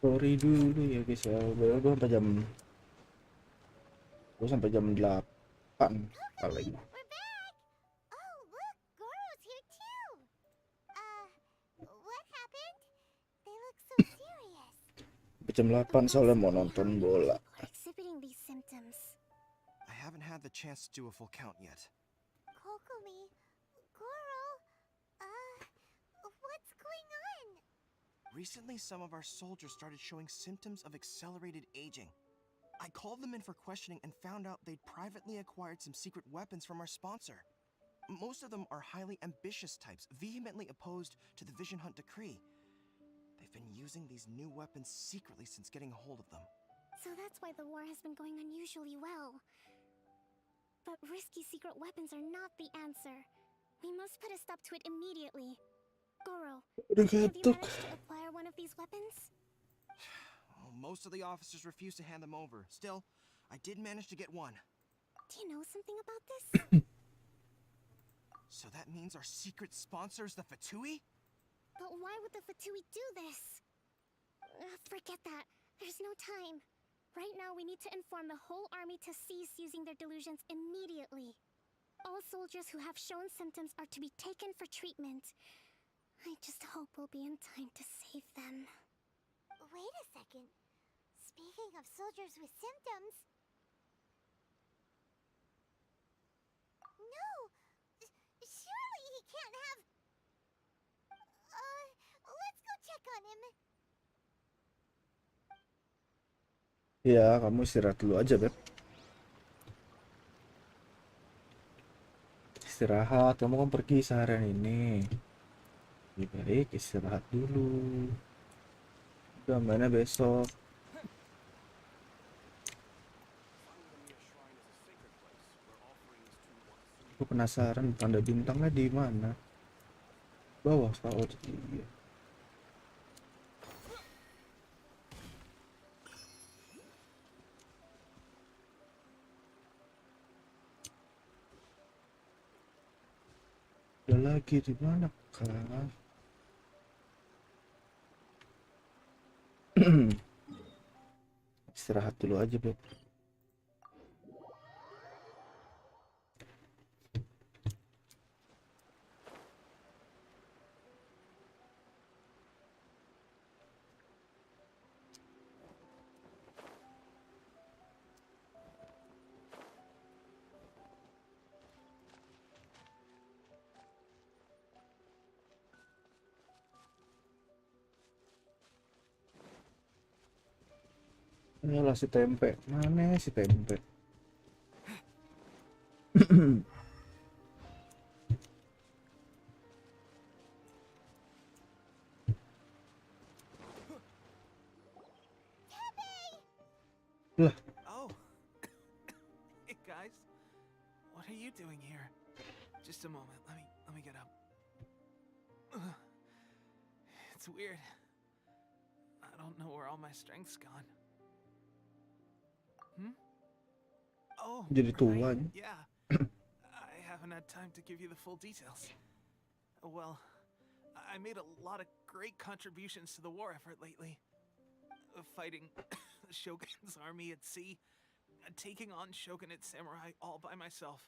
Sorry dulu ya guys ya. Gue sampai jam 8 paling. We're back! Oh, look, Goro's here too. What happened? They look so serious. Sampai jam 8 soalnya mau nonton bola. People are exhibiting these symptoms. I haven't had the chance to do a full count yet. Kokomi, Goro, what's going on? Recently, some of our soldiers started showing symptoms of accelerated aging. I called them in for questioning and found out they'd privately acquired some secret weapons from our sponsor. Most of them are highly ambitious types, vehemently opposed to the Vision Hunt Decree. They've been using these new weapons secretly since getting a hold of them. So that's why the war has been going unusually well. But risky secret weapons are not the answer. We must put a stop to it immediately. Goro, Udah have you ngantuk. managed to acquire one of these weapons? Oh, most of the officers refused to hand them over. Still, I did manage to get one. Do you know something about this? So that means our secret sponsor is the Fatui? But why would the Fatui do this? Forget that. There's no time. Right now, we need to inform the whole army to cease using their delusions immediately. All soldiers who have shown symptoms are to be taken for treatment. I just hope we'll be in time to save them. Wait a second. Speaking of soldiers with symptoms... No! Surely Ya, kamu istirahat dulu aja, Beb. Istirahat, kamu kan pergi seharian ini. Lebih baik istirahat dulu. Udah mainnya besok. Aku penasaran tanda bintangnya di mana? Bawah, oh iya. Udah lagi di mana kah? Istirahat dulu aja, Beb. Inilah si tempe. Mana si tempe? Lah, Oh. Hey guys. What are you doing here? Just a moment. Let me get up. Ugh. It's weird. I don't know where all my strength's gone. Oh, jadi tua. right. Yeah. I haven't had time to give you the full details. Well, I made a lot of great contributions to the war effort lately. Fighting the Shogun's army at sea, taking on Shogunate samurai all by myself,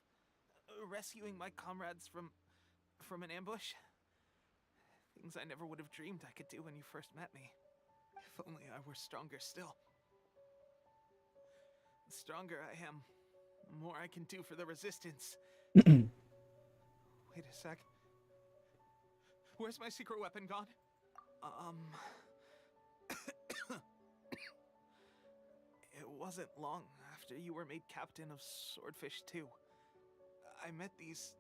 rescuing my comrades from an ambush. Things I never would have dreamed I could do when you first met me. If only I were stronger still. The stronger I am, the more I can do for the resistance. Wait a sec. Where's my secret weapon gone? It wasn't long after you were made captain of Swordfish 2. I met these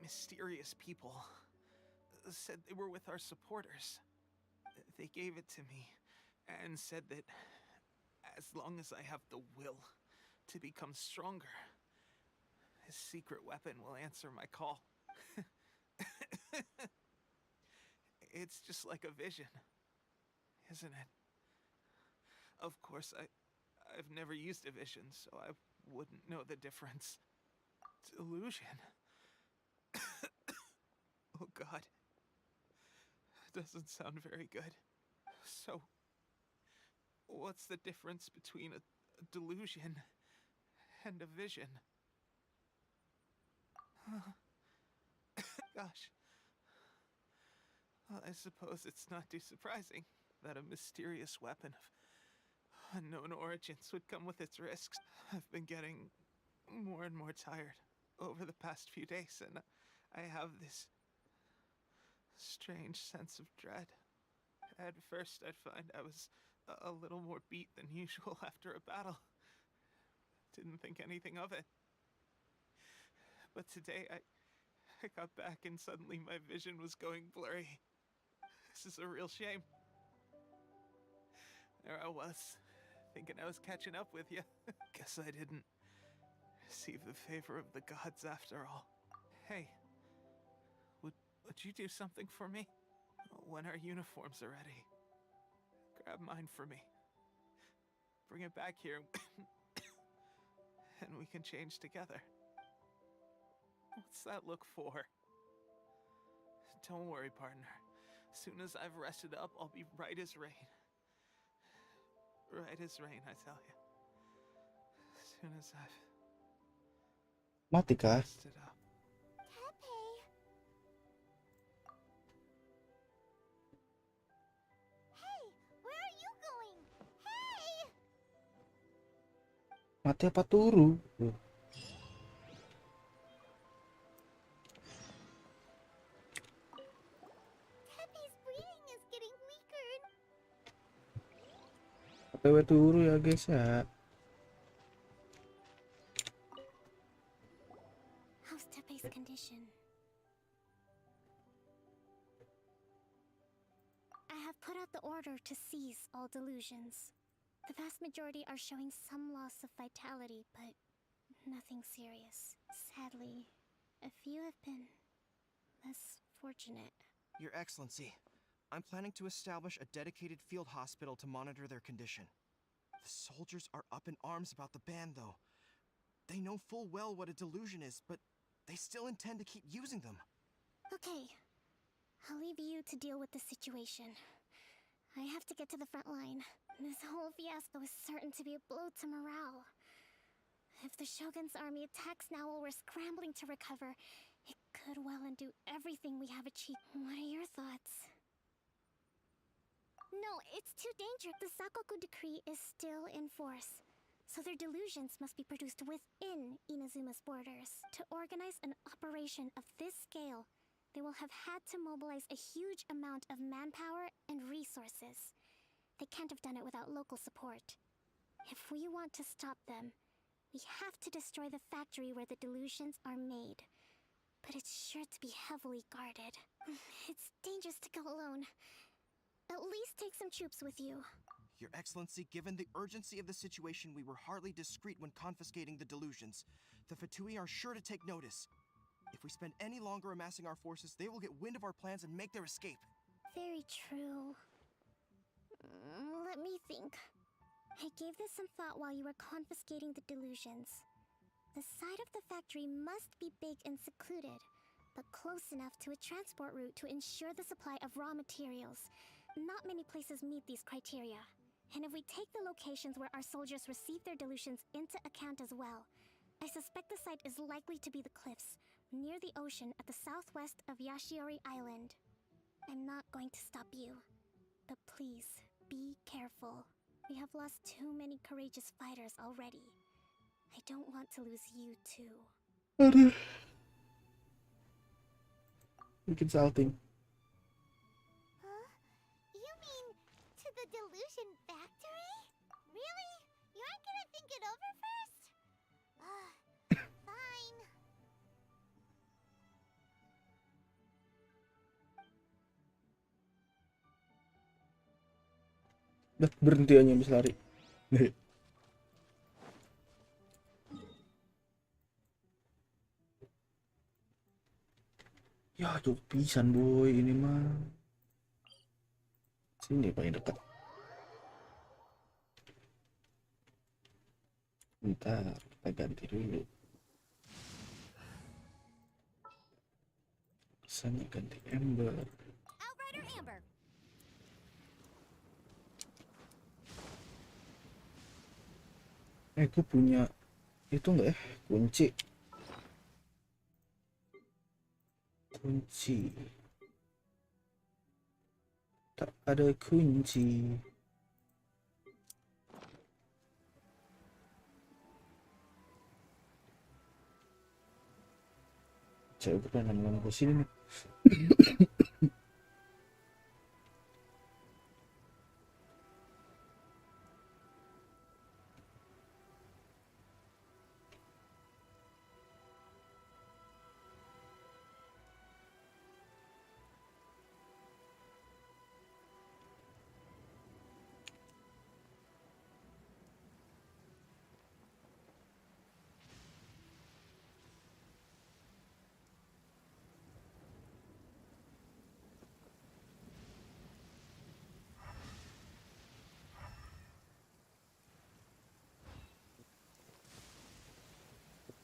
mysterious people. Said they were with our supporters. They gave it to me and said that as long as I have the will to become stronger, his secret weapon will answer my call. It's just like a vision, isn't it? Of course, I've never used a vision, so I wouldn't know the difference. Delusion. Oh God. Doesn't sound very good. So, what's the difference between a delusion and a vision? Gosh. Well, I suppose it's not too surprising that a mysterious weapon of unknown origins would come with its risks. I've been getting more and more tired over the past few days, and I have this strange sense of dread. At first, I'd find I was a little more beat than usual after a battle. Didn't think anything of it. But today, I got back and suddenly my vision was going blurry. This is a real shame. There I was, thinking I was catching up with you. Guess I didn't receive the favor of the gods after all. Hey, would you do something for me? When our uniforms are ready, grab mine for me. Bring it back here, and we can change together. What's that look for? Don't worry, partner. As soon as I've rested up, I'll be right as rain. Right as rain, I tell you. As soon as I've Mati kah? rested up. Hey, where are you going? Hey! Mati apa turu? Tepe's breathing is getting weaker. OTW turu ya guys ya. How's Tepe's condition? I have put out the order to seize all delusions. The vast majority are showing some loss of vitality, but nothing serious. Sadly, a few have been less fortunate. Your Excellency, I'm planning to establish a dedicated field hospital to monitor their condition. The soldiers are up in arms about the ban, though. They know full well what a delusion is, but they still intend to keep using them. Okay, I'll leave you to deal with the situation. I have to get to the front line. This whole fiasco is certain to be a blow to morale. If the Shogun's army attacks now while we're scrambling to recover, it could well undo everything we have achieved. What are your thoughts? No, it's too dangerous. The Sakoku decree is still in force, so their delusions must be produced within Inazuma's borders. To organize an operation of this scale, they will have had to mobilize a huge amount of manpower and resources. They can't have done it without local support. If we want to stop them, we have to destroy the factory where the delusions are made. But it's sure to be heavily guarded. It's dangerous to go alone. At least take some troops with you. Your Excellency, given the urgency of the situation, we were hardly discreet when confiscating the delusions. The Fatui are sure to take notice. If we spend any longer amassing our forces, they will get wind of our plans and make their escape. Very true. Let me think. I gave this some thought while you were confiscating the delusions. The side of the factory must be big and secluded, but close enough to a transport route to ensure the supply of raw materials. Not many places meet these criteria. And if we take the locations where our soldiers receive their delusions into account as well, I suspect the site is likely to be the cliffs, near the ocean at the southwest of Yashiori Island. I'm not going to stop you, but please, be careful. We have lost too many courageous fighters already. I don't want to lose you too. Aduh. Bikin salting. Huh? You mean to the delusion factory? Really? You aren't gonna think it over first? Fine. Dah berhenti aja habis lari. Ya jauh pisan boy ini mah. Sini paling dekat. Bentar, kita ganti dulu. Bisanya ganti ember. Outrider Amber. Gue punya itu enggak ya? Kunci. Tak ada kunci. Cewek gue nanya ke sini nih.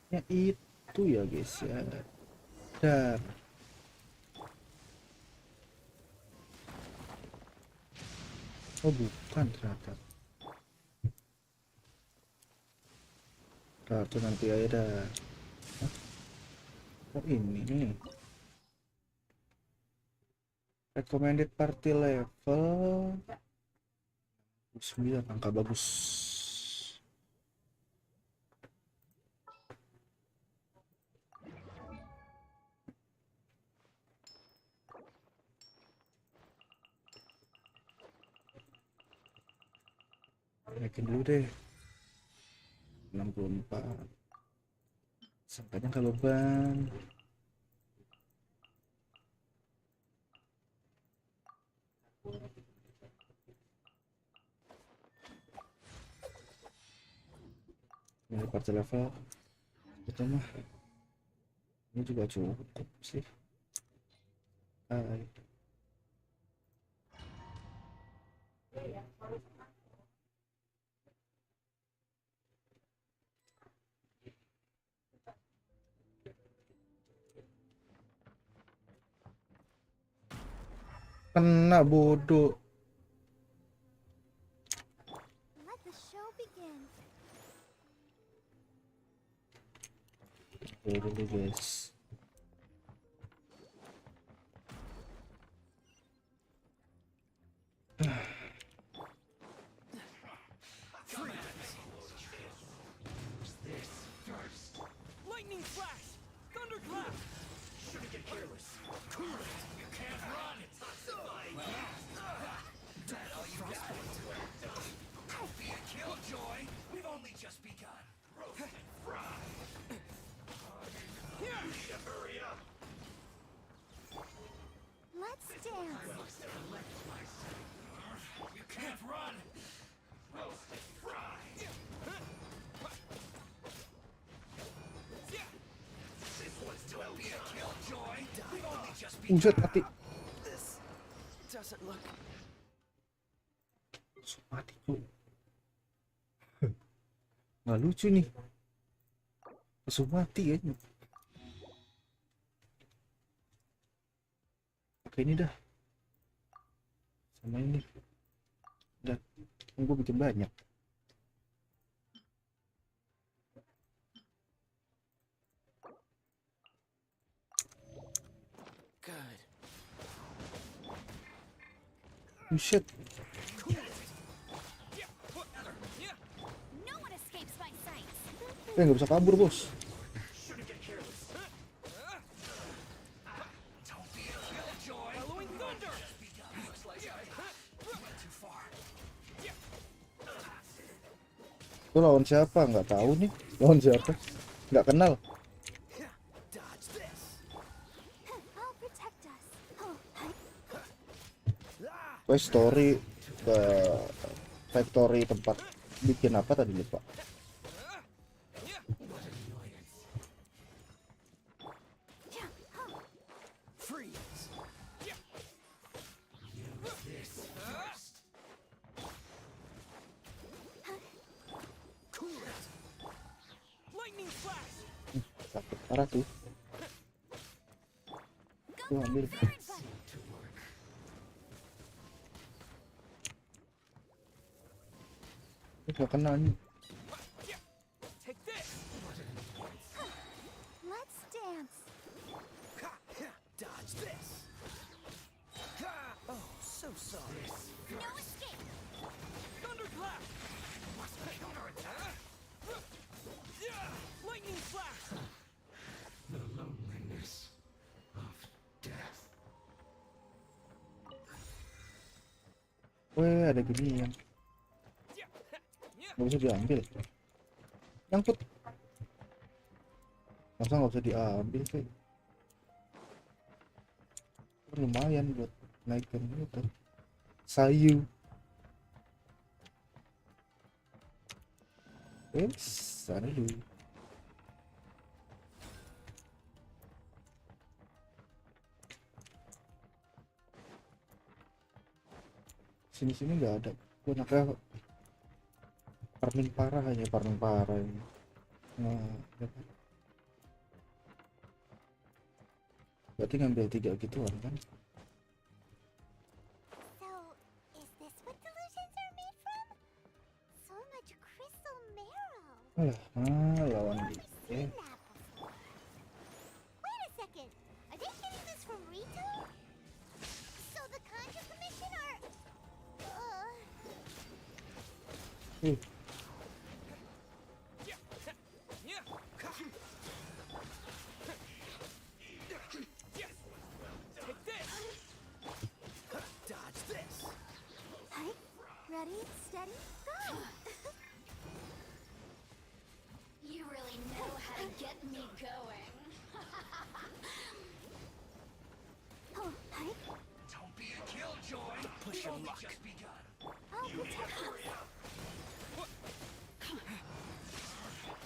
Ya itu ya guys ya. Dan oh bukan ternyata. Nah, itu nanti aja dah. Hah? Oh ini nih. Recommended party level 9, angka bagus. naikin dulu deh 64. Sampainya kalau ban. Ini party level itu mah ini juga cukup sih. Hai. Kena bodoh. Let the show begin. Oke dulu guys. Lightning flash! Thunderclap! Shouldn't get careless. Cool it! You can't run! Don't be a killjoy! We've only just begun. Roast and fry! You need to hurry up! Let's dance. You can't run! Roast and fry! This one's to be a killjoy! We've only just Buset mati. This doesn't look... Mati tuh. Nggak lucu nih. Langsung mati kayaknya. Oke ini dah. Sama ini. Udah. Gue bikin banyak. Good. Buset. No one escapes my sight. Nggak bisa kabur bos. Shouldn't get careless. Don't be a killjoy! Bellowing thunder! Looks like I went too far. Itu lawan siapa? Nggak tahu nih. Lawan siapa? Nggak kenal. Dodge this! I'll protect us. Oh, Quest story ke factory tempat bikin apa tadi lupa. Freeze! This first! Cool it! Lightning flash! Sakit parah tuh. Tuh ambil. Nggak kena nih. Take this! let's dance. Dodge this! Oh, so sorry. No escape. Thunderclap! Counterattack! Lightning flash! The loneliness of death. Weh ada gini yang nggak bisa diambil. Nyangkut. Masa nggak bisa diambil sih? Lumayan buat naikkan gitu. Sayu. Sana dulu. Sini-sini nggak ada. Gue nakal. Parmin parah aja, parmin parah ini. Nah, dapat. Berarti ngambil 3 gituan kan? So, is this what delusions are made from? So much crystal marrow. Alah, lawan Never dia. seen that before. Wait a second. Are they getting this from Rito? So the Conjure Commission are... Take this! Dodge this! Ready, steady, go! going. Oh, hi. Don't be a killjoy. Push your luck. Just begun. I'll protect us.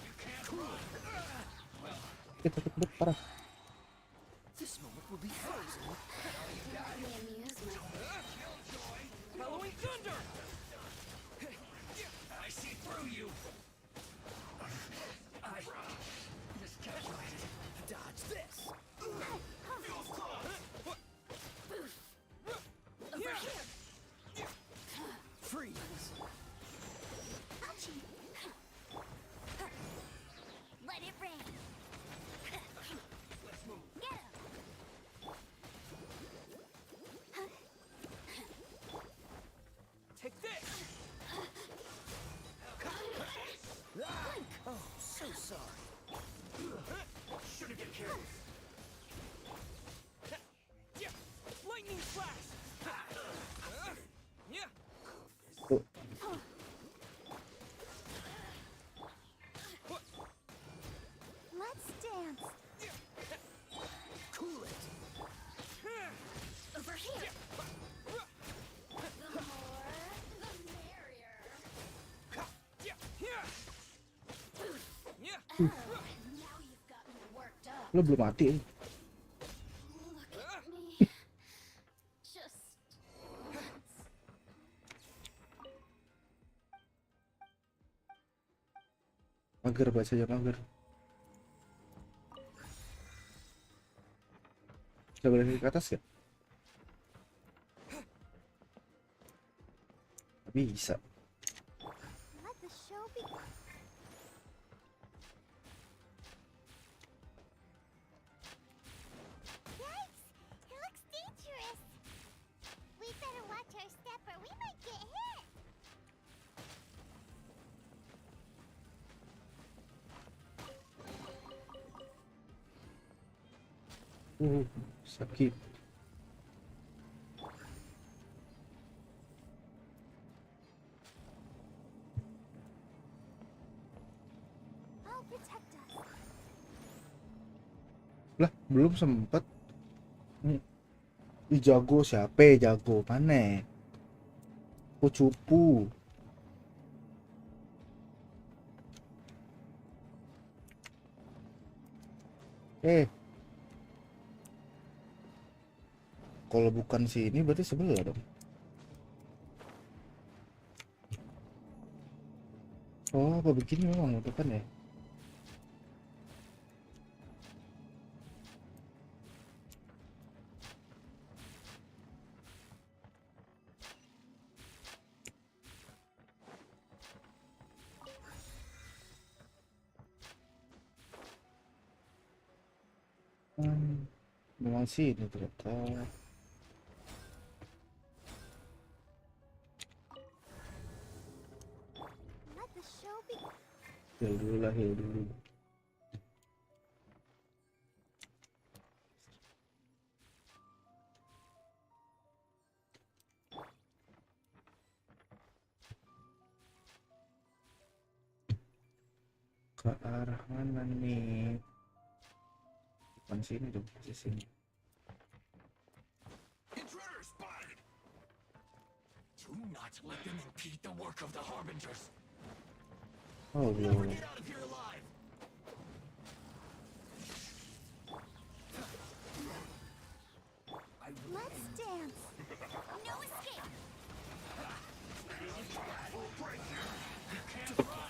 You can't run. Kita kebut parah. This moment will be frozen. Let me amuse myself. Halloween thunder! I see through you. I miscalculated. Dodge this! Over here. Freeze! Ouchie. Let it rain. Let's move. Get him. Take this! Oh, so sorry. Should've been careful. Lightning flash! Yeah! Let's dance. Cool it! Over here. The more, the merrier. Yeah! Oh, now you've got me worked up. Lo belum mati. Look at me. Just once. Mager bacanya mager. Kita balik ke atas ya? Bisa. Let the show begin. Yikes! It looks dangerous. We better watch our step or we might get hit. Sakit. I'll protect us. Lah, belum sempet. Ih, jago siapa ya? Jago mana? Aku cupu. Kalau bukan sini berarti sebelah dong. Oh, apa begini memang bukan ya? Memang sini ternyata. Let the show begin. Heal dulu lah, heal dulu. Ke arah mana nih? Bukan sini dong, pasti sini. Intruder spotted. Do not let them impede the work of the Harbingers. Oh, Never belum. get out of here alive. Let's dance. No escape.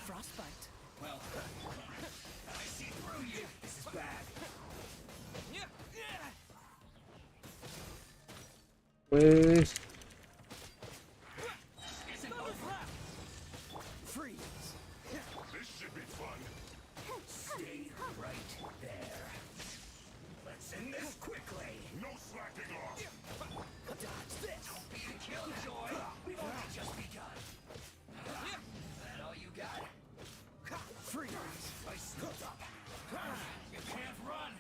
Frostbite! I see through you. This is bad. Wes, Isn't over. Freeze! This should be fun. Stay right there. Let's end this quickly. No slacking off. Dodge this! Don't be a killjoy. We've only just begun. That all you got? Freeze! I slipped up. You can't run.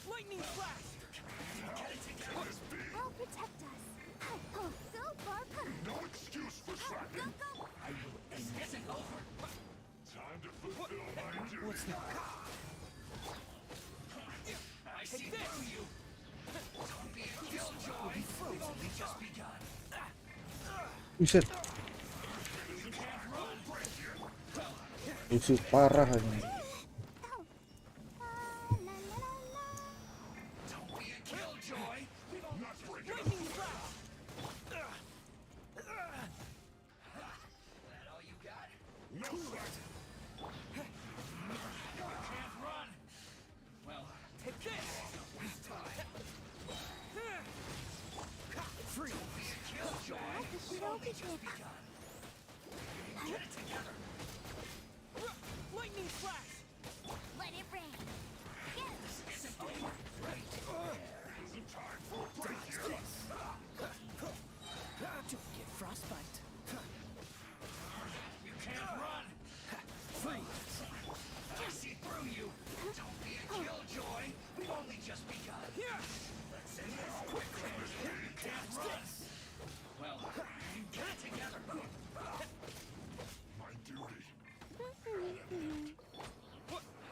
Lightning flash! Get it together. I'll protect us. Oh, go, Barb. No excuse for slacking. This isn't over. Time to fulfill my duty. What's that? Buset. Buset parah ini. Lightning flash! Let it rain. Don't get frostbite. You can't run. Freeze! I see through you. Don't be a killjoy. We've only just begun. Let's end this quickly. You can't run. Well, get it together. My duty.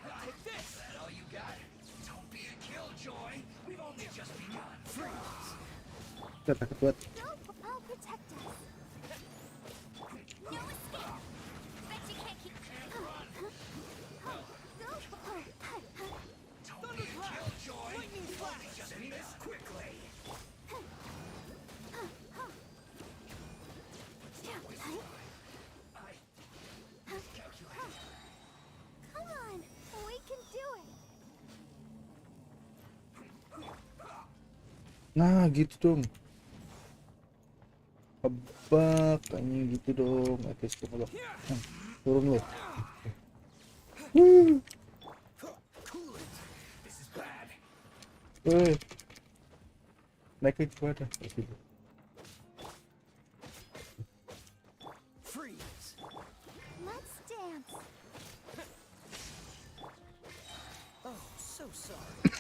Take this! Is that all you got? Don't be a killjoy. We've only just begun. Freeze. Kita takut buat. I'll protect us. No escape. Bet you can't keep. Don't be a killjoy. Lightning flash! Just end this quickly. Come on, we can do it. Nah, gitu dong. Kebak, kayaknya gitu dong. Atas ke bawah. Turun lo. This is bad. Woi. Naik ke mana? Freeze! Let's dance. Oh, so sorry.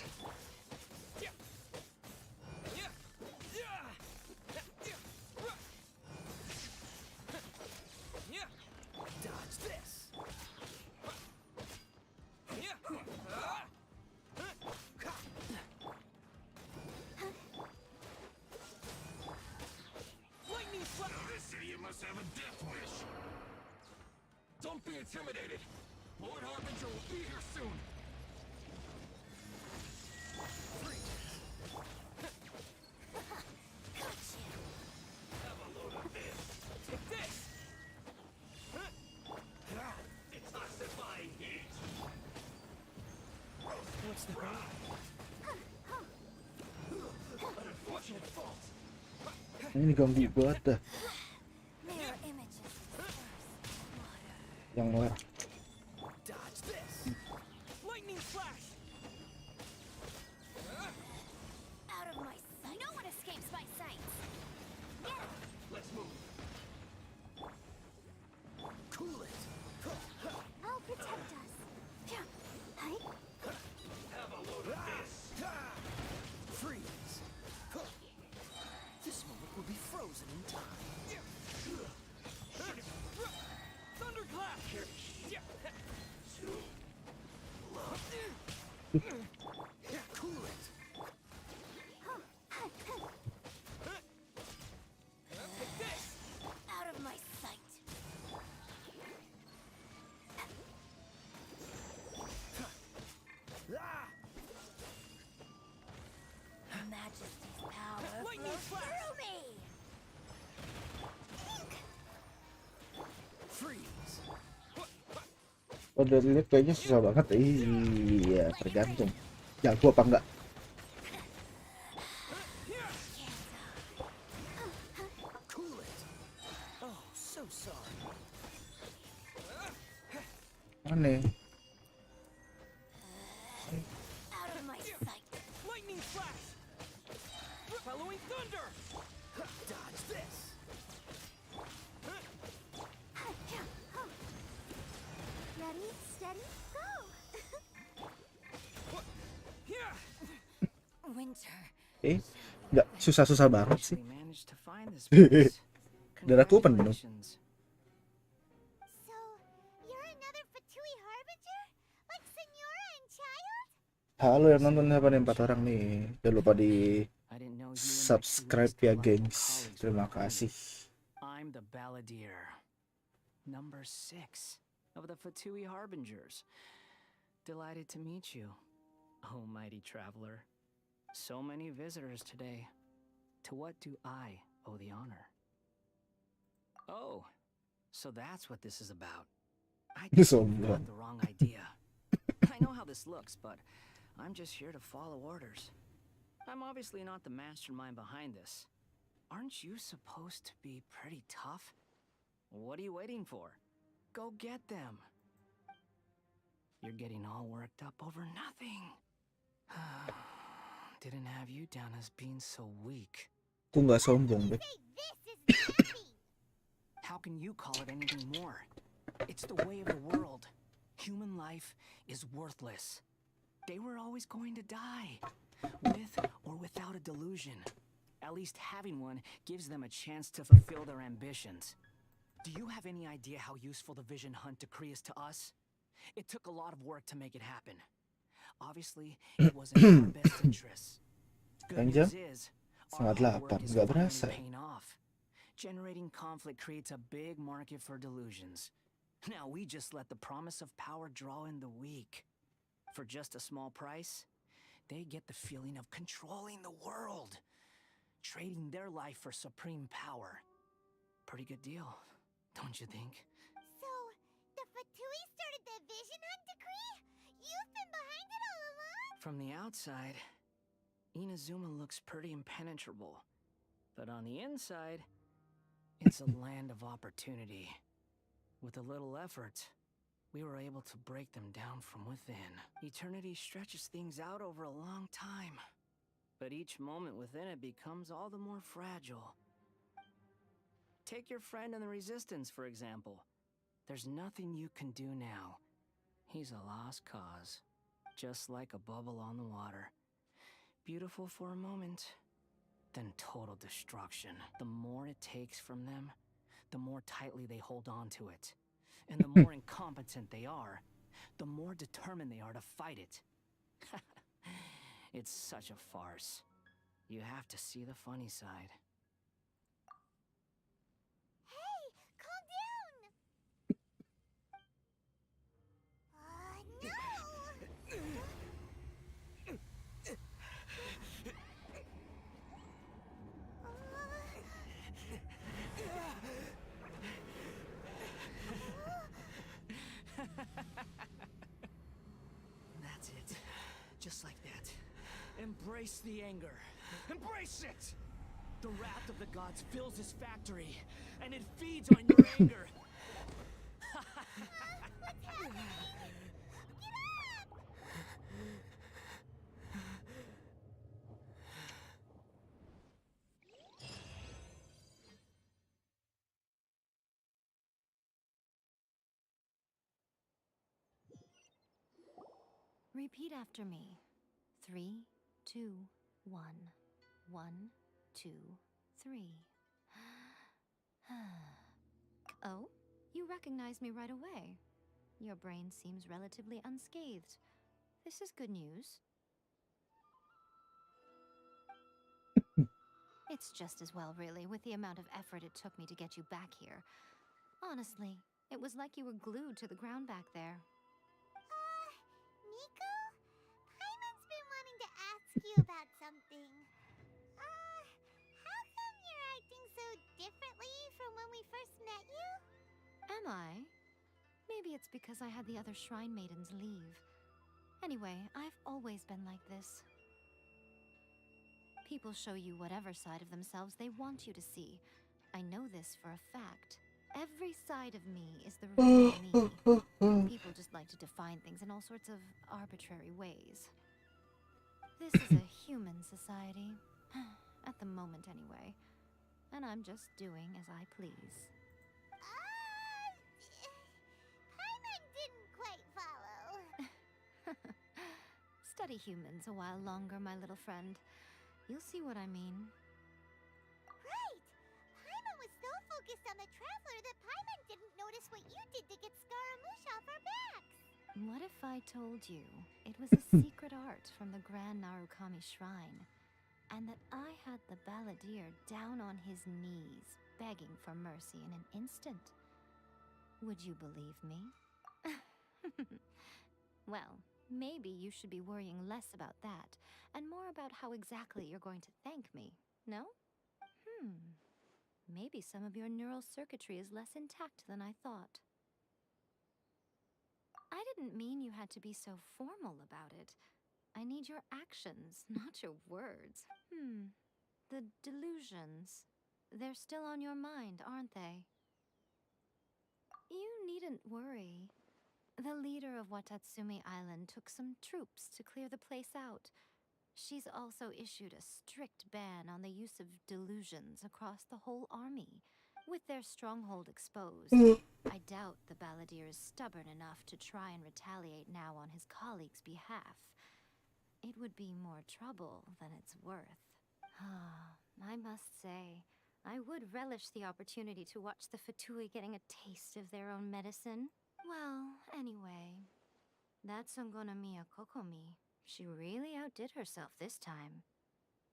Dodge this. Lightning flash! This idiot must have a death wish. Don't be intimidated. Lord Harbinger will be here soon. Have a load of this. Take this! Detoxifying heat. What's the hurry? Unfortunate fault. Ini ganggu banget dah. Mirror images. Yang merah. Dodge this! Lightning flash! Out of my sight. No one escapes my sight. Get it. Let's move. Cool it! I'll protect us. Hi. Have a load of this. Freeze! This moment will be frozen in time. Thunderclap! Cool it! Take this! Out of my sight. Majesty's power Lightning flows flash! through me. Freeze! Oh, dari lihat kayaknya susah banget. Iya, tergantung. Jago apa enggak? Cool it! Oh, so sorry. Aneh. Out of my sight. Lightning flash! Following thunder! Dodge this! Ready, steady, go. Winter. Enggak susah-susah banget sih. We managed to find this place. Darahku penuh. Congratulations. So, you're another Fatui Harbinger? Like Senora and Child? Halo yang nonton siapa nih? 4 orang nih. Jangan lupa di I I didn't know you and my two Subscribe least ya delightful gengs. colleagues Terima were behind kasih. it. I'm the balladeer, number 6 of the Fatui Harbingers. Delighted to meet you, oh mighty traveler. So many visitors today. To what do I owe the honor? Oh, so that's what this is about. I guess you Sombong. got the wrong idea. I know how this looks, but I'm just here to follow orders. I'm obviously not the mastermind behind this. Aren't you supposed to be pretty tough? What are you waiting for? Go get them. You're getting all worked up over nothing. Didn't have you down as being so weak. Aku nggak sombong, Beb. Say this is nasty. How can you call it anything more? It's the way of the world. Human life is worthless. They were always going to die, with or without a delusion. At least having one gives them a chance to fulfill their ambitions. Do you have any idea how useful the Vision Hunt decree is to us? It took a lot of work to make it happen. Obviously, it wasn't in our best interests. Good Kan jam news is, setengah our hard work 8, is nggak finally berasa. paying off. Generating conflict creates a big market for delusions. Now we just let the promise of power draw in the weak. For just a small price, they get the feeling of controlling the world, trading their life for supreme power. Pretty good deal, don't you think? So, the Fatui started the Vision Hunt decree? You've been behind it all along? From the outside, Inazuma looks pretty impenetrable. But on the inside, it's a land of opportunity. With a little effort, we were able to break them down from within. Eternity stretches things out over a long time, but each moment within it becomes all the more fragile. Take your friend in the Resistance, for example. There's nothing you can do now. He's a lost cause, just like a bubble on the water. Beautiful for a moment, then total destruction. The more it takes from them, the more tightly they hold on to it. And the more incompetent they are, the more determined they are to fight it. It's such a farce. You have to see the funny side. Hey, calm down! No! That's it. Just like that. Embrace the anger. Embrace it! The wrath of the gods fills this factory, and it feeds on your anger. Repeat after me. 3, 2, 1. 1, 2, 3. Oh, you recognize me right away. Your brain seems relatively unscathed. This is good news. It's just as well, really, with the amount of effort it took me to get you back here. Honestly, it was like you were glued to the ground back there. Nico? Paimon's been wanting to ask you about something. How come you're acting so differently from when we first met you? Am I? Maybe it's because I had the other Shrine Maidens leave. Anyway, I've always been like this. People show you whatever side of themselves they want you to see. I know this for a fact. Every side of me is the real me. People just like to define things in all sorts of arbitrary ways. This is a human society. At the moment, anyway. And I'm just doing as I please. Paimon didn't quite follow. Study humans a while longer, my little friend. You'll see what I mean. Right! Paimon was so focused on the Traveler that Paimon didn't notice what you did to get Scaramouche off our backs. What if I told you it was a secret art from the Grand Narukami Shrine? and that I had the balladeer down on his knees, begging for mercy in an instant. Would you believe me? Well, maybe you should be worrying less about that, and more about how exactly you're going to thank me, no? Maybe some of your neural circuitry is less intact than I thought. I didn't mean you had to be so formal about it. I need your actions, not your words. The delusions. They're still on your mind, aren't they? You needn't worry. The leader of Watatsumi Island took some troops to clear the place out. She's also issued a strict ban on the use of delusions across the whole army. With their stronghold exposed, I doubt the balladeer is stubborn enough to try and retaliate now on his colleagues' behalf. It would be more trouble than it's worth. I must say, I would relish the opportunity to watch the Fatui getting a taste of their own medicine. Well, anyway, that's Songonomiya Kokomi. She really outdid herself this time.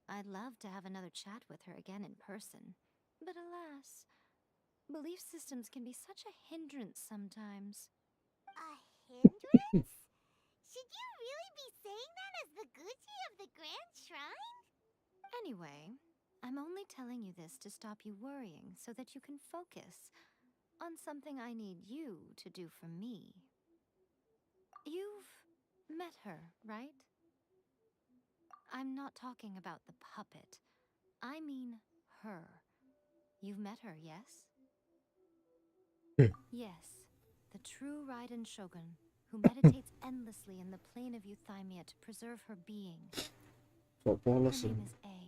I'd love to have another chat with her again in person. But alas, belief systems can be such a hindrance sometimes. A hindrance? Should you really be saying that as the Gucci of the Grand Shrine? Anyway, I'm only telling you this to stop you worrying so that you can focus on something I need you to do for me. You've met her, right? I'm not talking about the puppet. I mean her. You've met her, yes? Yes, the true Raiden Shogun, who meditates endlessly in the plane of Euthymia to preserve her being. So Her polos. name is A.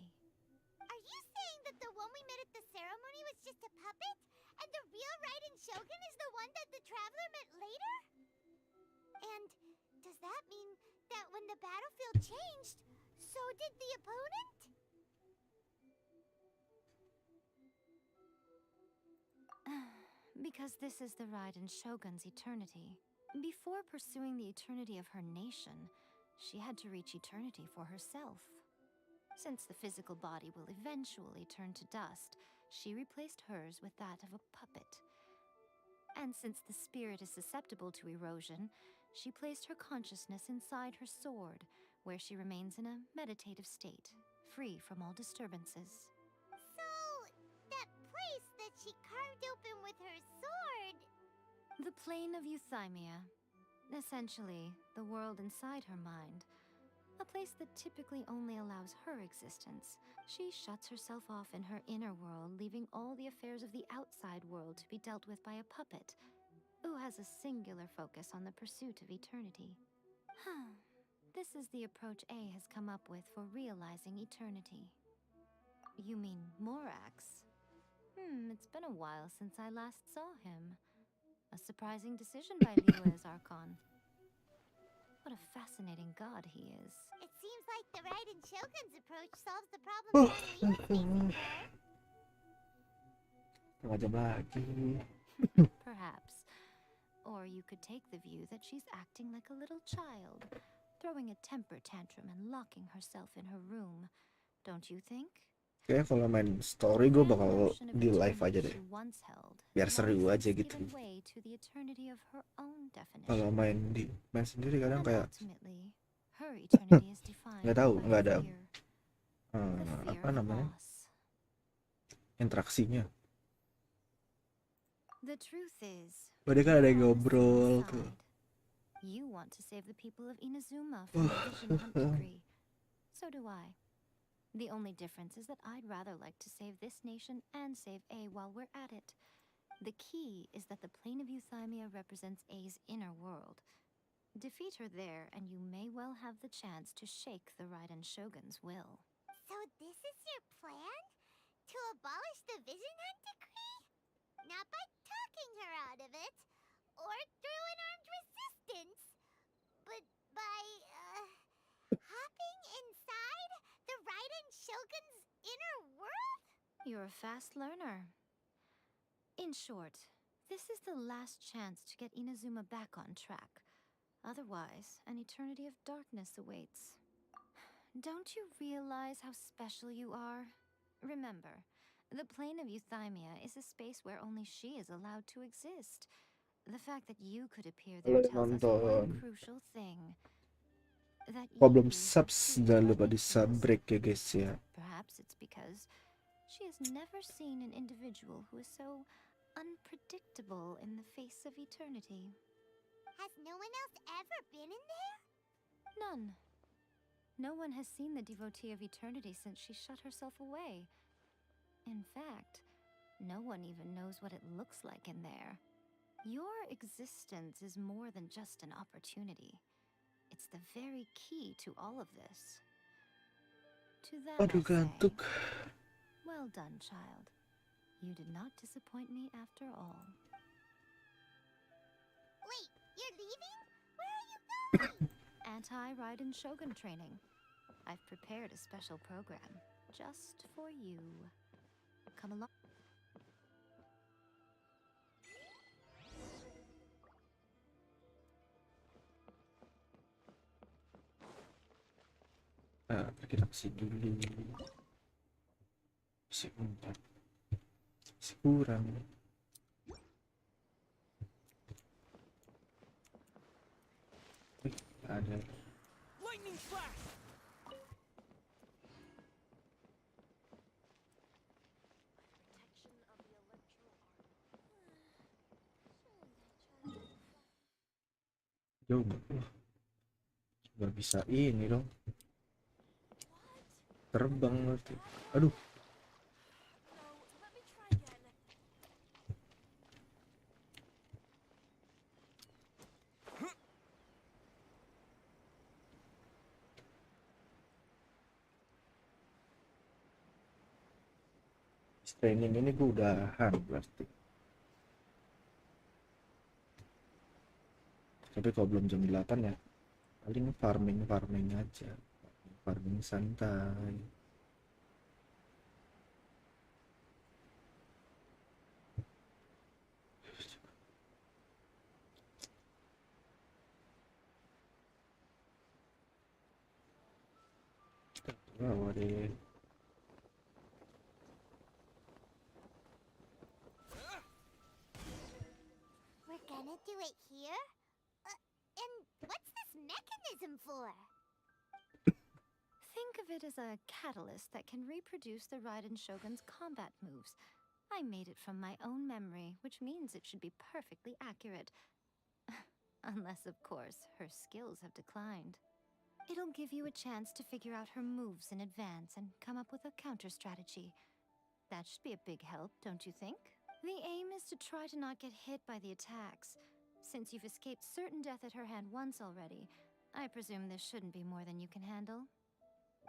Are you saying that the one we met at the ceremony was just a puppet? And the real Raiden Shogun is the one that the Traveler met later? And does that mean that when the battlefield changed, so did the opponent? Because this is the Raiden Shogun's eternity. Before pursuing the eternity of her nation, she had to reach eternity for herself. Since the physical body will eventually turn to dust, she replaced hers with that of a puppet. And since the spirit is susceptible to erosion, she placed her consciousness inside her sword, where she remains in a meditative state, free from all disturbances. So, that place that she carved open with her sword... The plane of Euthymia. Essentially, the world inside her mind. A place that typically only allows her existence. She shuts herself off in her inner world, leaving all the affairs of the outside world to be dealt with by a puppet, who has a singular focus on the pursuit of eternity. This is the approach A has come up with for realizing eternity. You mean Morax? It's been a while since I last saw him. A surprising decision by Liyue's Archon. What a fascinating god he is. It seems like the Raiden Shogun's approach solves the problem we're facing here. Setengah jam lagi. Perhaps. Or you could take the view that she's acting like a little child, throwing a temper tantrum and locking herself in her room. Don't you think? Kayaknya kalau main story gue bakal di live aja deh. Biar seru aja gitu. Kalau main sendiri kadang kayak nggak tahu, nggak ada apa namanya interaksinya. Padahal kan ada yang ngobrol tuh. You want to save the people of Inazuma from the vision hunt decree. So do I. The only difference is that I'd rather like to save this nation and save A while we're at it. The key is that the plane of Euthymia represents A's inner world. Defeat her there, and you may well have the chance to shake the Raiden Shogun's will. So this is your plan? To abolish the vision hunt decree? Not by talking her out of it, or through an armed resistance, but by, hopping inside the Raiden Shogun's inner world? You're a fast learner. In short, this is the last chance to get Inazuma back on track. Otherwise, an eternity of darkness awaits. Don't you realize how special you are? Remember, the plane of euthymia is a space where only she is allowed to exist. The fact that you could appear there Kalian tells us nonton one crucial thing. That problem you subs, see jangan what lupa di makes you subbreak ya guys ya. Perhaps it's because she has never seen an individual who is so unpredictable in the face of eternity. Has no one else ever been in there? None. No one has seen the devotee of eternity since she shut herself away. In fact, no one even knows what it looks like in there. Your existence is more than just an opportunity. It's the very key to all of this. To that Aduh I'll say, gantuk. well done, child. You did not disappoint me after all. Wait, you're leaving? Where are you going? Anti-Raiden Shogun training. I've prepared a special program just for you. Come along. Nah, kita kasih dulu. Masih 4. Masih kurang. Ada. Lightning flash! Jauh nggak? Wah, nggak bisa ini dong. Terbang berarti. Aduh. Training ini gue udahan berarti. Tapi kalau belum jam 8 ya paling farming aja. Farming santai. Wow, deh. We're gonna do it here? And what's this mechanism for? Think of it as a catalyst that can reproduce the Raiden Shogun's combat moves. I made it from my own memory, which means it should be perfectly accurate. Unless, of course, her skills have declined. It'll give you a chance to figure out her moves in advance and come up with a counter strategy. That should be a big help, don't you think? The aim is to try to not get hit by the attacks. Since you've escaped certain death at her hand once already, I presume this shouldn't be more than you can handle.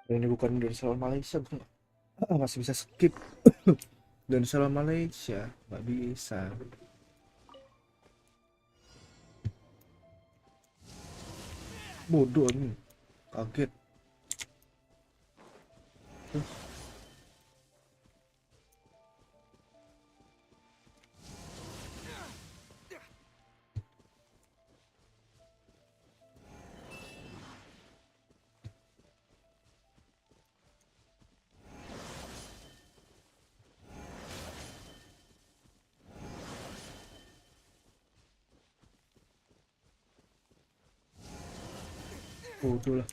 Ini bukan dari salon Malaysia, bukan? Masih bisa skip. Dan salon Malaysia nggak bisa. Bodoh nih, kaget. Bodoh lah.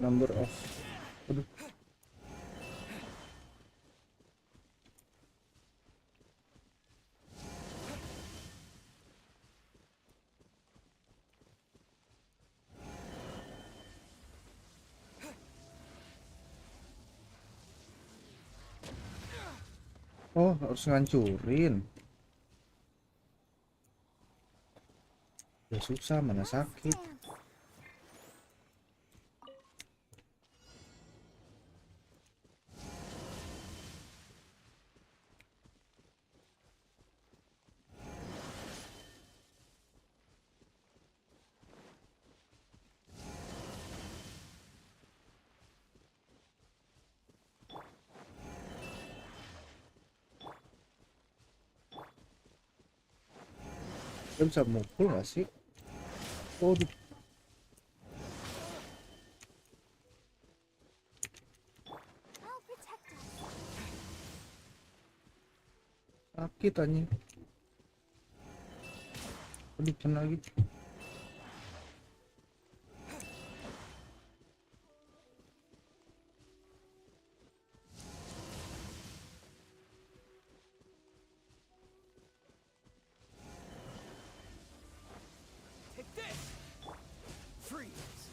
Number of. Aduh. Oh, harus ngancurin. Ya susah, mana sakit. Dia bisa mukul gak sih? Waduh, I'll protect us. sakit anjing. Aduh, kena lagi. Take this! Freeze!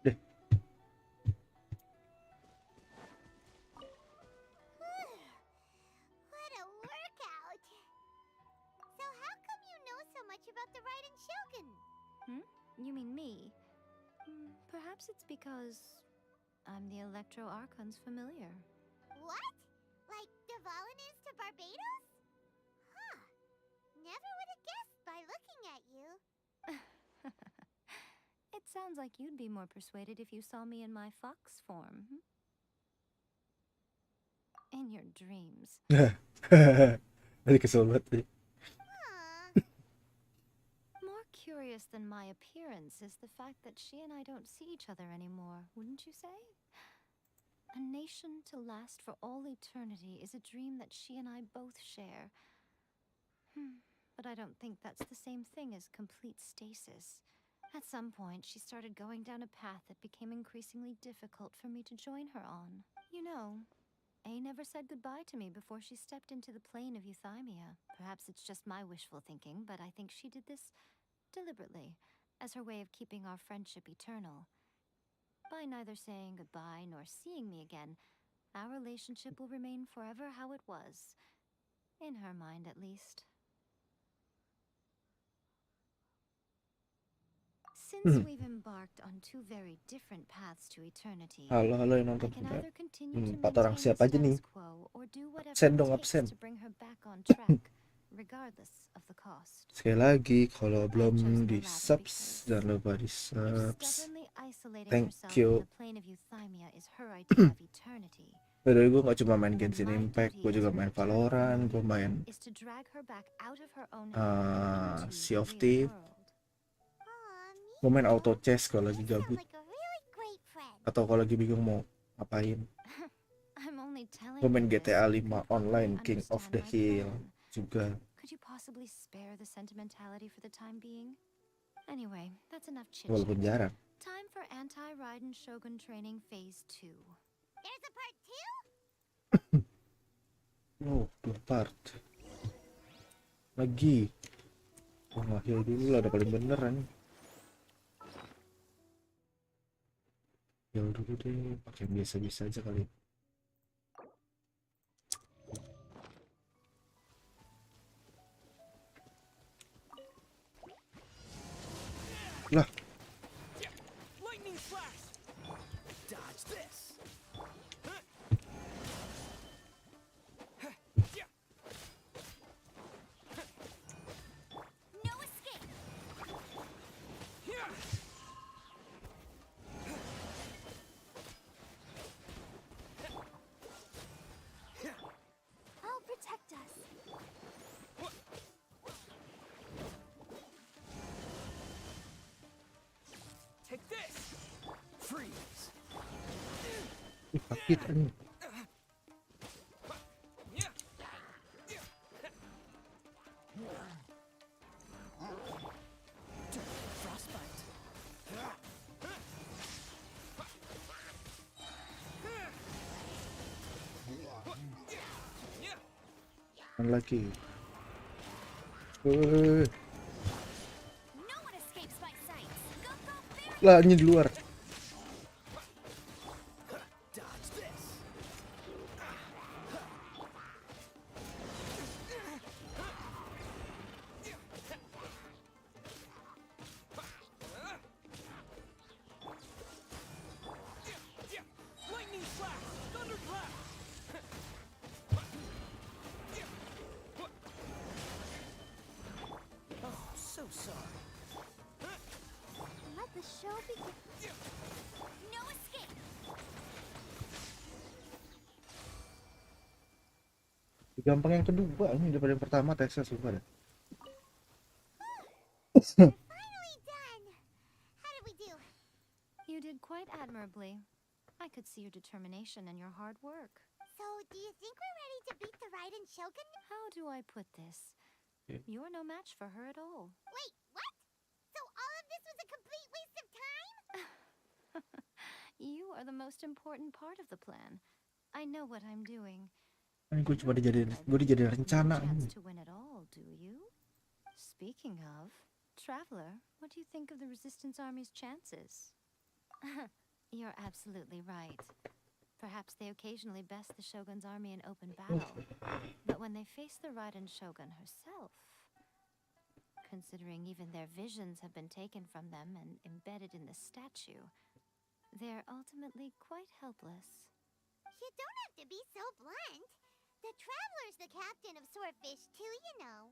Deh, What a workout! So how come you know so much about the Raiden Shogun? You mean me? Perhaps it's because I'm the Electro Archon's familiar. What? Like Dvalin is to Barbados? Huh. Never would have guessed by looking at you. It sounds like you'd be more persuaded if you saw me in my fox form. In your dreams. Tadi kesel banget sih. Aw. More curious than my appearance is the fact that she and I don't see each other anymore, wouldn't you say? A nation to last for all eternity is a dream that she and I both share. But I don't think that's the same thing as complete stasis. At some point, she started going down a path that became increasingly difficult for me to join her on. You know, A never said goodbye to me before she stepped into the plane of Euthymia. Perhaps it's just my wishful thinking, but I think she did this deliberately, as her way of keeping our friendship eternal. By neither saying goodbye nor seeing me again, our relationship will remain forever how it was. In her mind, at least. Since we've embarked on two very different paths to eternity, Halo yang I nonton can juga. either continue to Empat orang maintain the siapa aja nih? status quo or do whatever Absen it dong, takes absen. to bring her back on track, regardless of the cost. Sekali lagi, kalau belum chosen di the latter subs, because jangan lupa di If subs. stubbornly isolating Thank herself you. in the plane of Euthymia is her idea of eternity, By the way, gue gak cuma main then Genshin my Impact, duty gue as juga her main eternal Valorant, gue familiar main is to drag her back out of her own head into Sea the of real Thieves, world. gue main Miko, auto chess kalau lagi you sound gabut, like a really great friend. atau kalau lagi bingung mau ngapain. I'm only telling Gue main you this GTA so you 5 can properly online, King of understand the my Hill plan. juga. Could you possibly spare the sentimentality for the time being? Anyway, that's enough Walaupun chit-chat. jarang. Time for anti-Raiden Shogun training phase 2. There's a part 2? Oh, 2 part. Lagi. Oh, heal dulu lah, udah paling bener kan. Heal dulu deh, pakai biasa-biasa aja kali. Lah, Lightning slash! Dodge this! No escape! I'll protect us. Take this! Freeze! sakit anjing. Frostbite. Lagi. No one escapes my sights. Go, go, very Lah, ini di luar. Dodge this! Lightning slash! Thunderclap! Oh, so sorry. Let the show begin. no escape. Gampang yang kedua ini daripada yang pertama Texas sumpah dah. Finally done! How did we do? You did quite admirably. I could see your determination and your hard work. So, do you think we're ready to beat the Raiden Shogun? How do I put this? Okay. You're no match for her at all. Wait, what? So all of this was a complete waste of time? You are the most important part of the plan. I know what I'm doing. Ini gue You cuma don't dijadiin think I've gue dijadiin no rencana chance ini. to win at all, do you? Speaking of, Traveler, what do you think of the Resistance Army's chances? You're absolutely right. Perhaps they occasionally best the Shogun's army in open battle, but when they face the Raiden Shogun herself, considering even their visions have been taken from them and embedded in the statue, they're ultimately quite helpless. You don't have to be so blunt. The Traveler's the captain of Swordfish too, you know.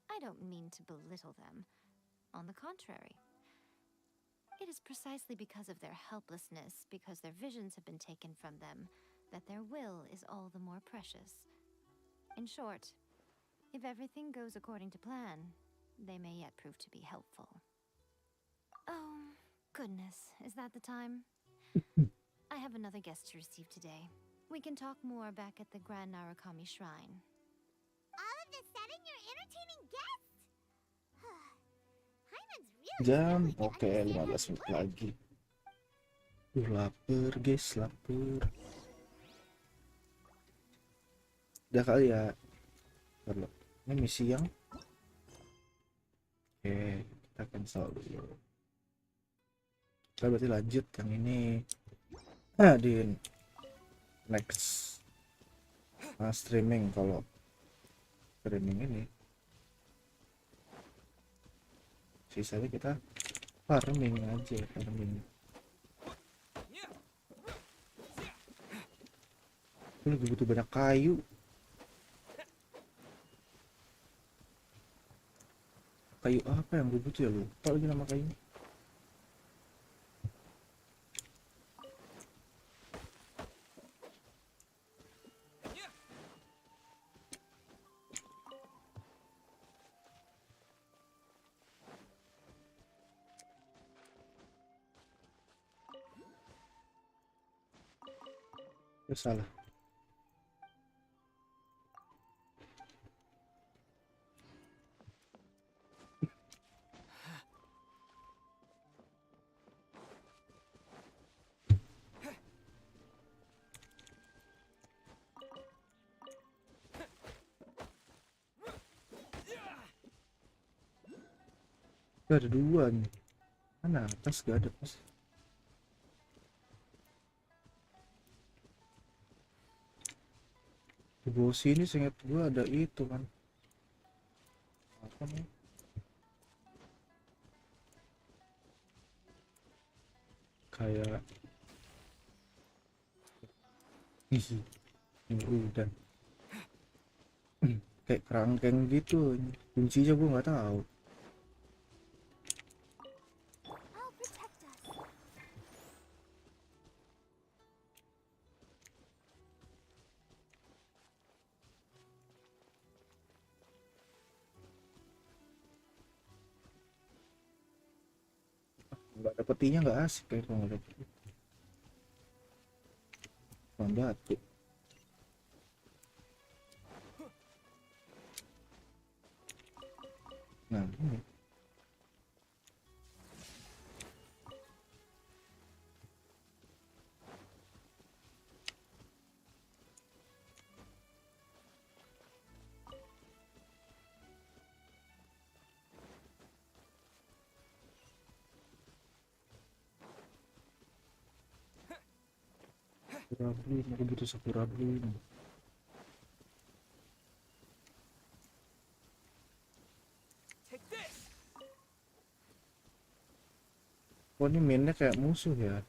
I don't mean to belittle them. On the contrary. It is precisely because of their helplessness, because their visions have been taken from them, that their will is all the more precious. In short, if everything goes according to plan, they may yet prove to be helpful. Oh, goodness, is that the time? I have another guest to receive today. We can talk more back at the Grand Narukami Shrine. All of a sudden, you're entertaining guests? Hyman's really Jam, struggling to oke, understand 15 how menit you work. lagi. Lapar guys, lapar. Udah kali ya. Perlu. Ini misi yang oke, kita cancel dulu. Kita berarti lanjut yang ini. Di next streaming. Kalau streaming ini sisanya kita farming aja, farming. Lu butuh banyak kayu. Kayu apa yang gue butuh ya, lupa lagi nama kayunya. Ya salah. Ada dua nih. Mana atas gak ada pas. Di bawah sini seingat gua ada itu kan. Apa nih? Kayak ini udah kayak kerangkeng gitu. Kuncinya gua nggak tahu. I'll protect us. Nggak ada petinya, nggak asik kayak kalau nggak ada peti. Cuma batu. Nah ini sakura bloom, aku butuh sakura bloom. Take this. Oh ini mainnya kayak musuh ya.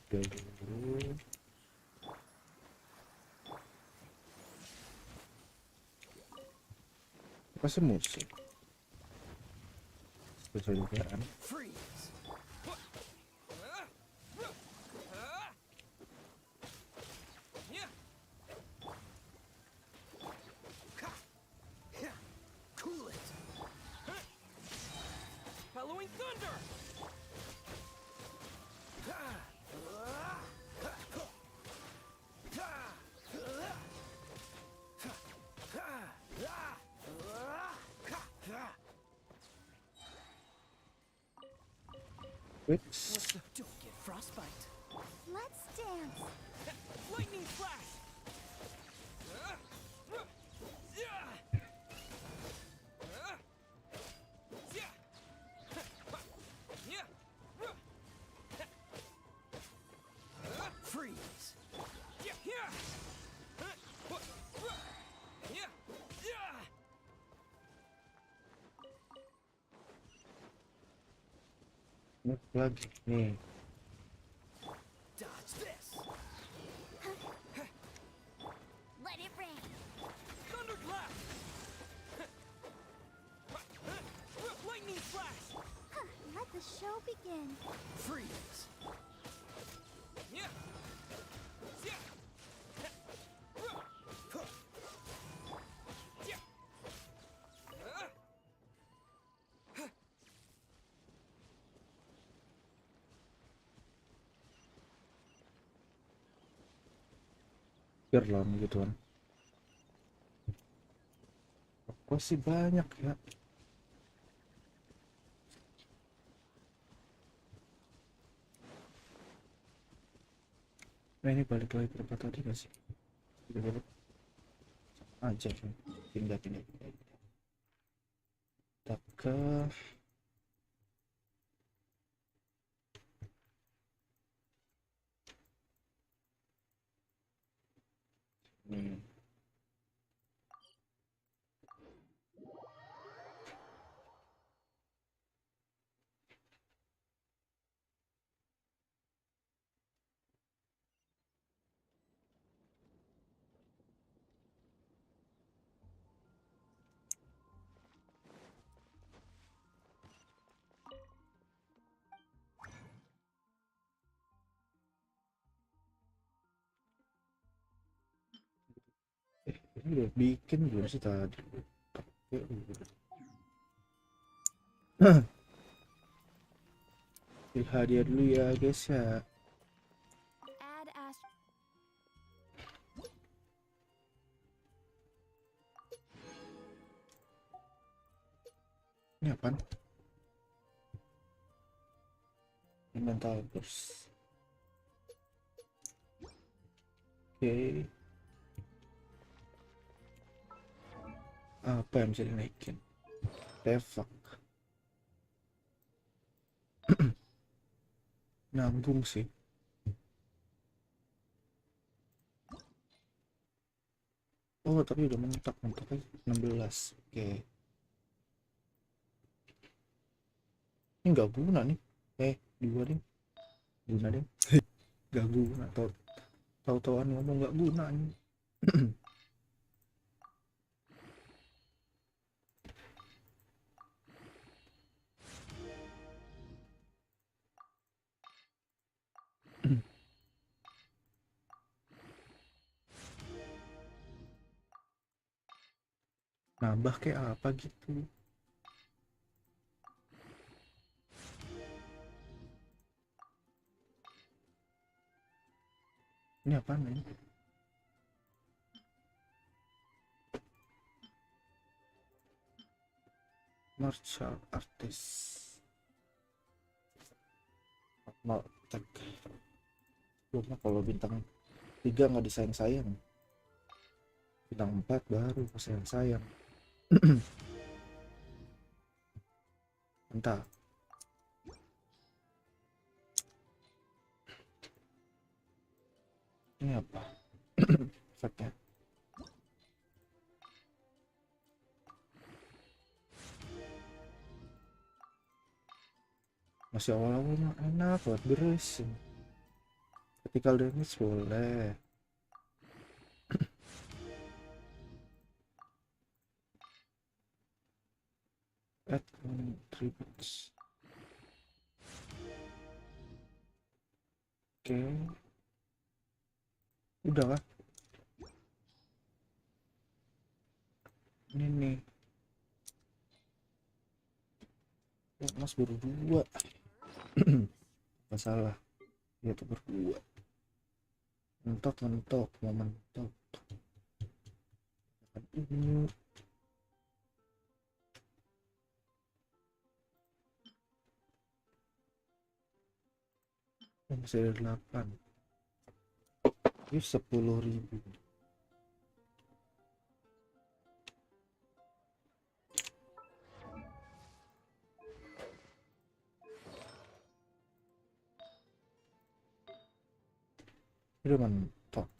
Oke, dulu. Pasti musuh. sesuai dugaan. Freeze. Cool it. Bellowing thunder. Which Don't get frostbite. Let's dance. Lightning flash. Freeze. lagi nih. Dodge this. Let it rain. Thunderclap. Lightning flash. Let the show begin. Freeze. Biar lama gitu kan. Apa sih banyak ya? Nah ini balik lagi ke tempat tadi gak sih? Sama aja kan. Pindah. Kita ke nih. Ini udah bikin belum sih tadi? Oke, udah. Pilih hadiah dulu ya guys ya. Add ast. Ini apaan? Mental terus. Oke. Apa yang bisa dinaikin? Tefak. Nanggung sih. Oh tapi udah mentok aja 16. Oke. Ini nggak guna nih. 2 deh. Guna deh. Nggak guna. Tahu-tahuan ngomong nggak guna nih. Nambah kayak apa gitu. Ini apaan nih? Martial artist. Mau cek. Belum kalau bintang 3 nggak disayang-sayang. Bintang 4 baru sayang-sayang. Entah. Ini apa? Efeknya. Masih awal-awal mah enak buat beresin. Critical damage boleh. Add Contributes. Oke. Udah kah? Ini nih. Oh, mas baru 2. Gak salah. Dia tuh berdua. Mentok, mau mentok. Ini. Masih ada 8. Ini 10.000. Udah mentok.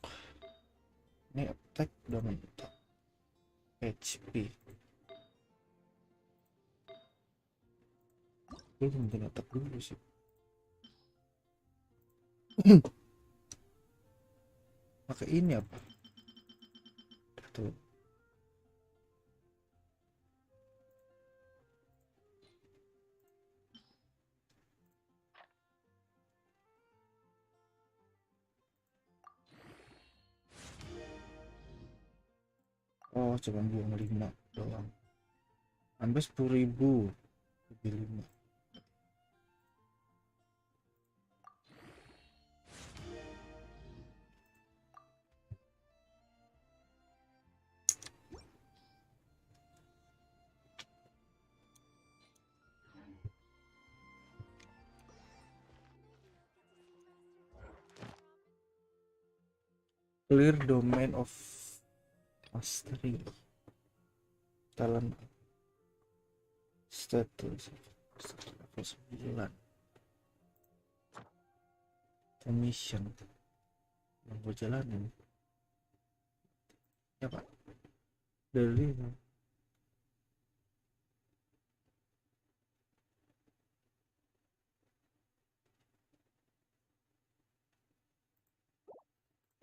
Ini attack udah mentok. HP. Gue mungkin attack dulu sih. Pakai ini apa? Tuh. Oh, cuma buang 5 doang. Ambil 10.000. Lebih 5. Clear domain of mastery. Talent status level 9. Commission. Yang gue jalanin. Ya pak. Dari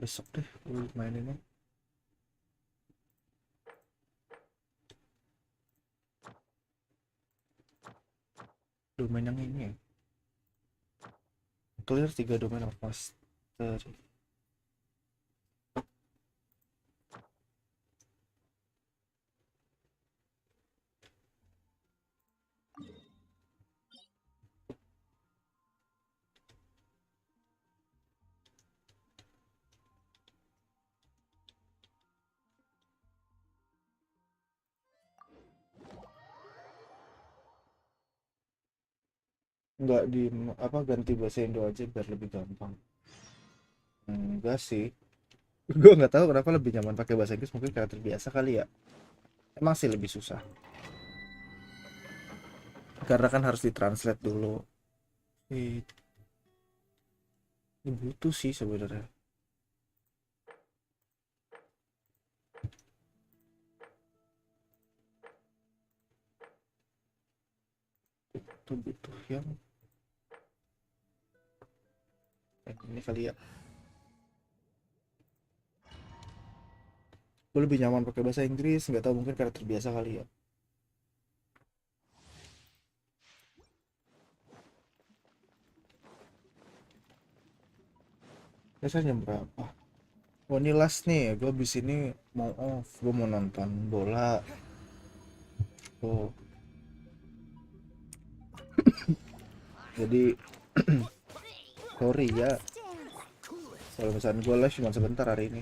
besok deh gue main ini. Domain yang ini ya. Clear 3 domain of mastery. Nggak di apa ganti bahasa Indo aja biar lebih gampang. Enggak sih. Gue nggak tahu kenapa lebih nyaman pakai bahasa Inggris, mungkin karena terbiasa kali ya. Emang sih lebih susah. Karena kan harus ditranslate dulu. Ini butuh sih sebenarnya. Butuh yang ini kali ya. Gue lebih nyaman pakai bahasa Inggris, nggak tahu mungkin karena terbiasa kali ya. Biasanya jam berapa? Oh ini last nih, gue abis ini mau off, gue mau nonton bola. Oh. Jadi sorry ya kalau misalnya gue live cuma sebentar hari ini.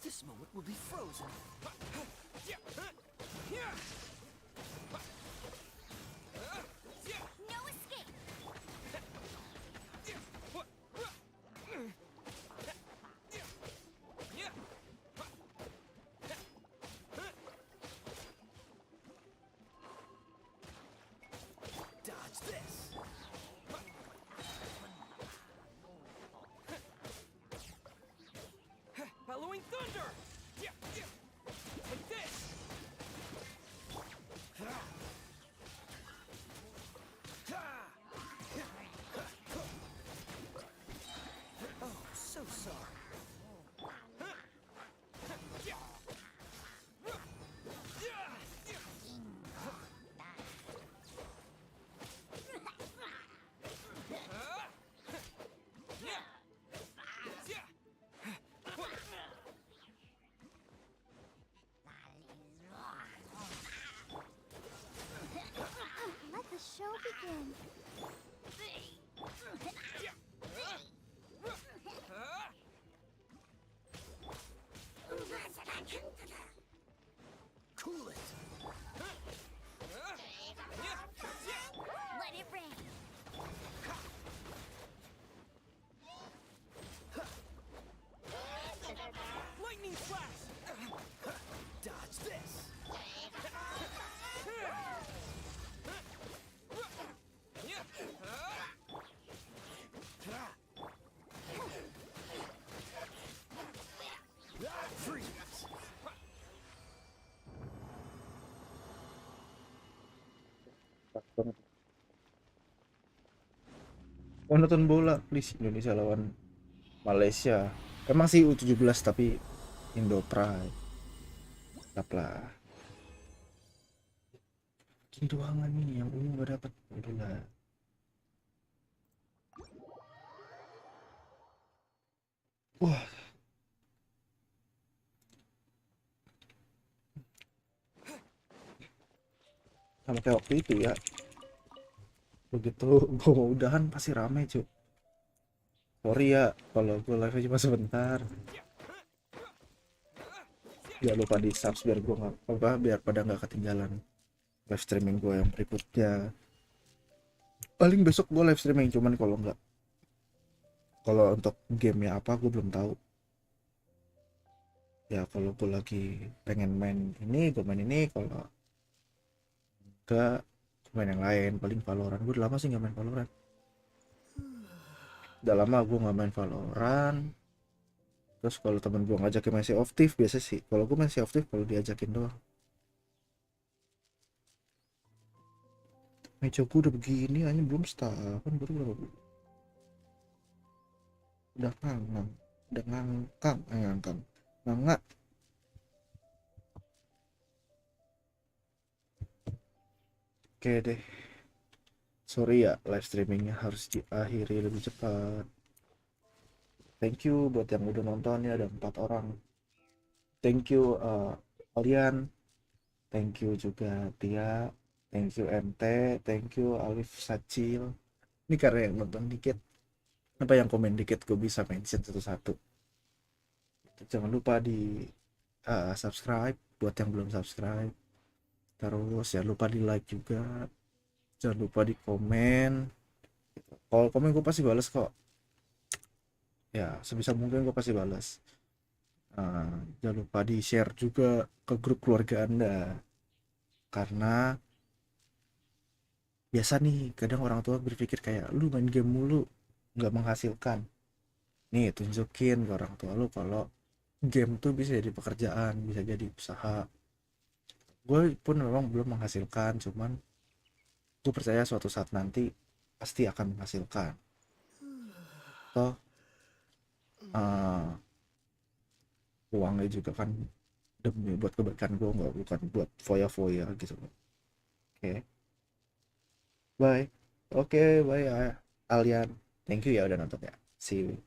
This moment will be frozen. No escape! Dodge this. Blowing thunder! Yeah, yeah. Like this! Oh, so sorry. Let the show begin. Cool it. Let it rain. Lightning flash! Dodge this. Freeze. Mau nonton bola please, Indonesia lawan Malaysia. Emang sih U17 tapi Indo Pride. Tetap lah. Gini doang nih yang ungu gak dapet. Udahlah. Wah. Sama kayak waktu itu ya. Begitu gue mau udahan pasti rame cuy. Sorry ya kalau gue live cuma sebentar. Jangan lupa di subs biar gue nggak apa, biar pada nggak ketinggalan live streaming gue yang berikutnya. Paling besok gue live streaming, cuman kalau untuk game ya apa gue belum tahu. Ya kalau gue lagi pengen main ini gue main ini, kalau enggak main yang lain. Paling Valorant, gue udah lama sih nggak main Valorant. Udah lama gue nggak main Valorant. Terus kalau temen gue ngajakin main Sea of Thieves biasa sih. Kalau gue main Sea of Thieves kalau diajakin doang. Meja gue udah begini hanya belum setahun, baru berapa bulan. Udah ngangkang, ngangak. Oke deh. Sorry ya, live streamingnya harus diakhiri lebih cepat. Thank you buat yang udah nonton ya, ada 4 orang. Thank you kalian. Thank you juga Tia. Thank you MT. Thank you Alif Sacil. Ini karena yang nonton dikit, apa yang komen dikit gue bisa mention satu-satu. Jangan lupa di subscribe buat yang belum subscribe. Terus jangan lupa di like juga. Jangan lupa di komen. Kalau komen gue pasti balas kok. Ya sebisa mungkin gue pasti balas. Jangan lupa di share juga ke grup keluarga Anda. Karena biasa nih kadang orang tua berpikir kayak lu main game mulu nggak menghasilkan. Nih tunjukin ke orang tua lu kalau game tuh bisa jadi pekerjaan, bisa jadi usaha. Gue pun memang belum menghasilkan, cuman gue percaya suatu saat nanti pasti akan menghasilkan. Toh uangnya juga kan demi buat kebaikan gue, nggak bukan buat foya-foya gitu. Oke. Bye. Oke, bye ya Alian. Thank you ya udah nonton ya. See you.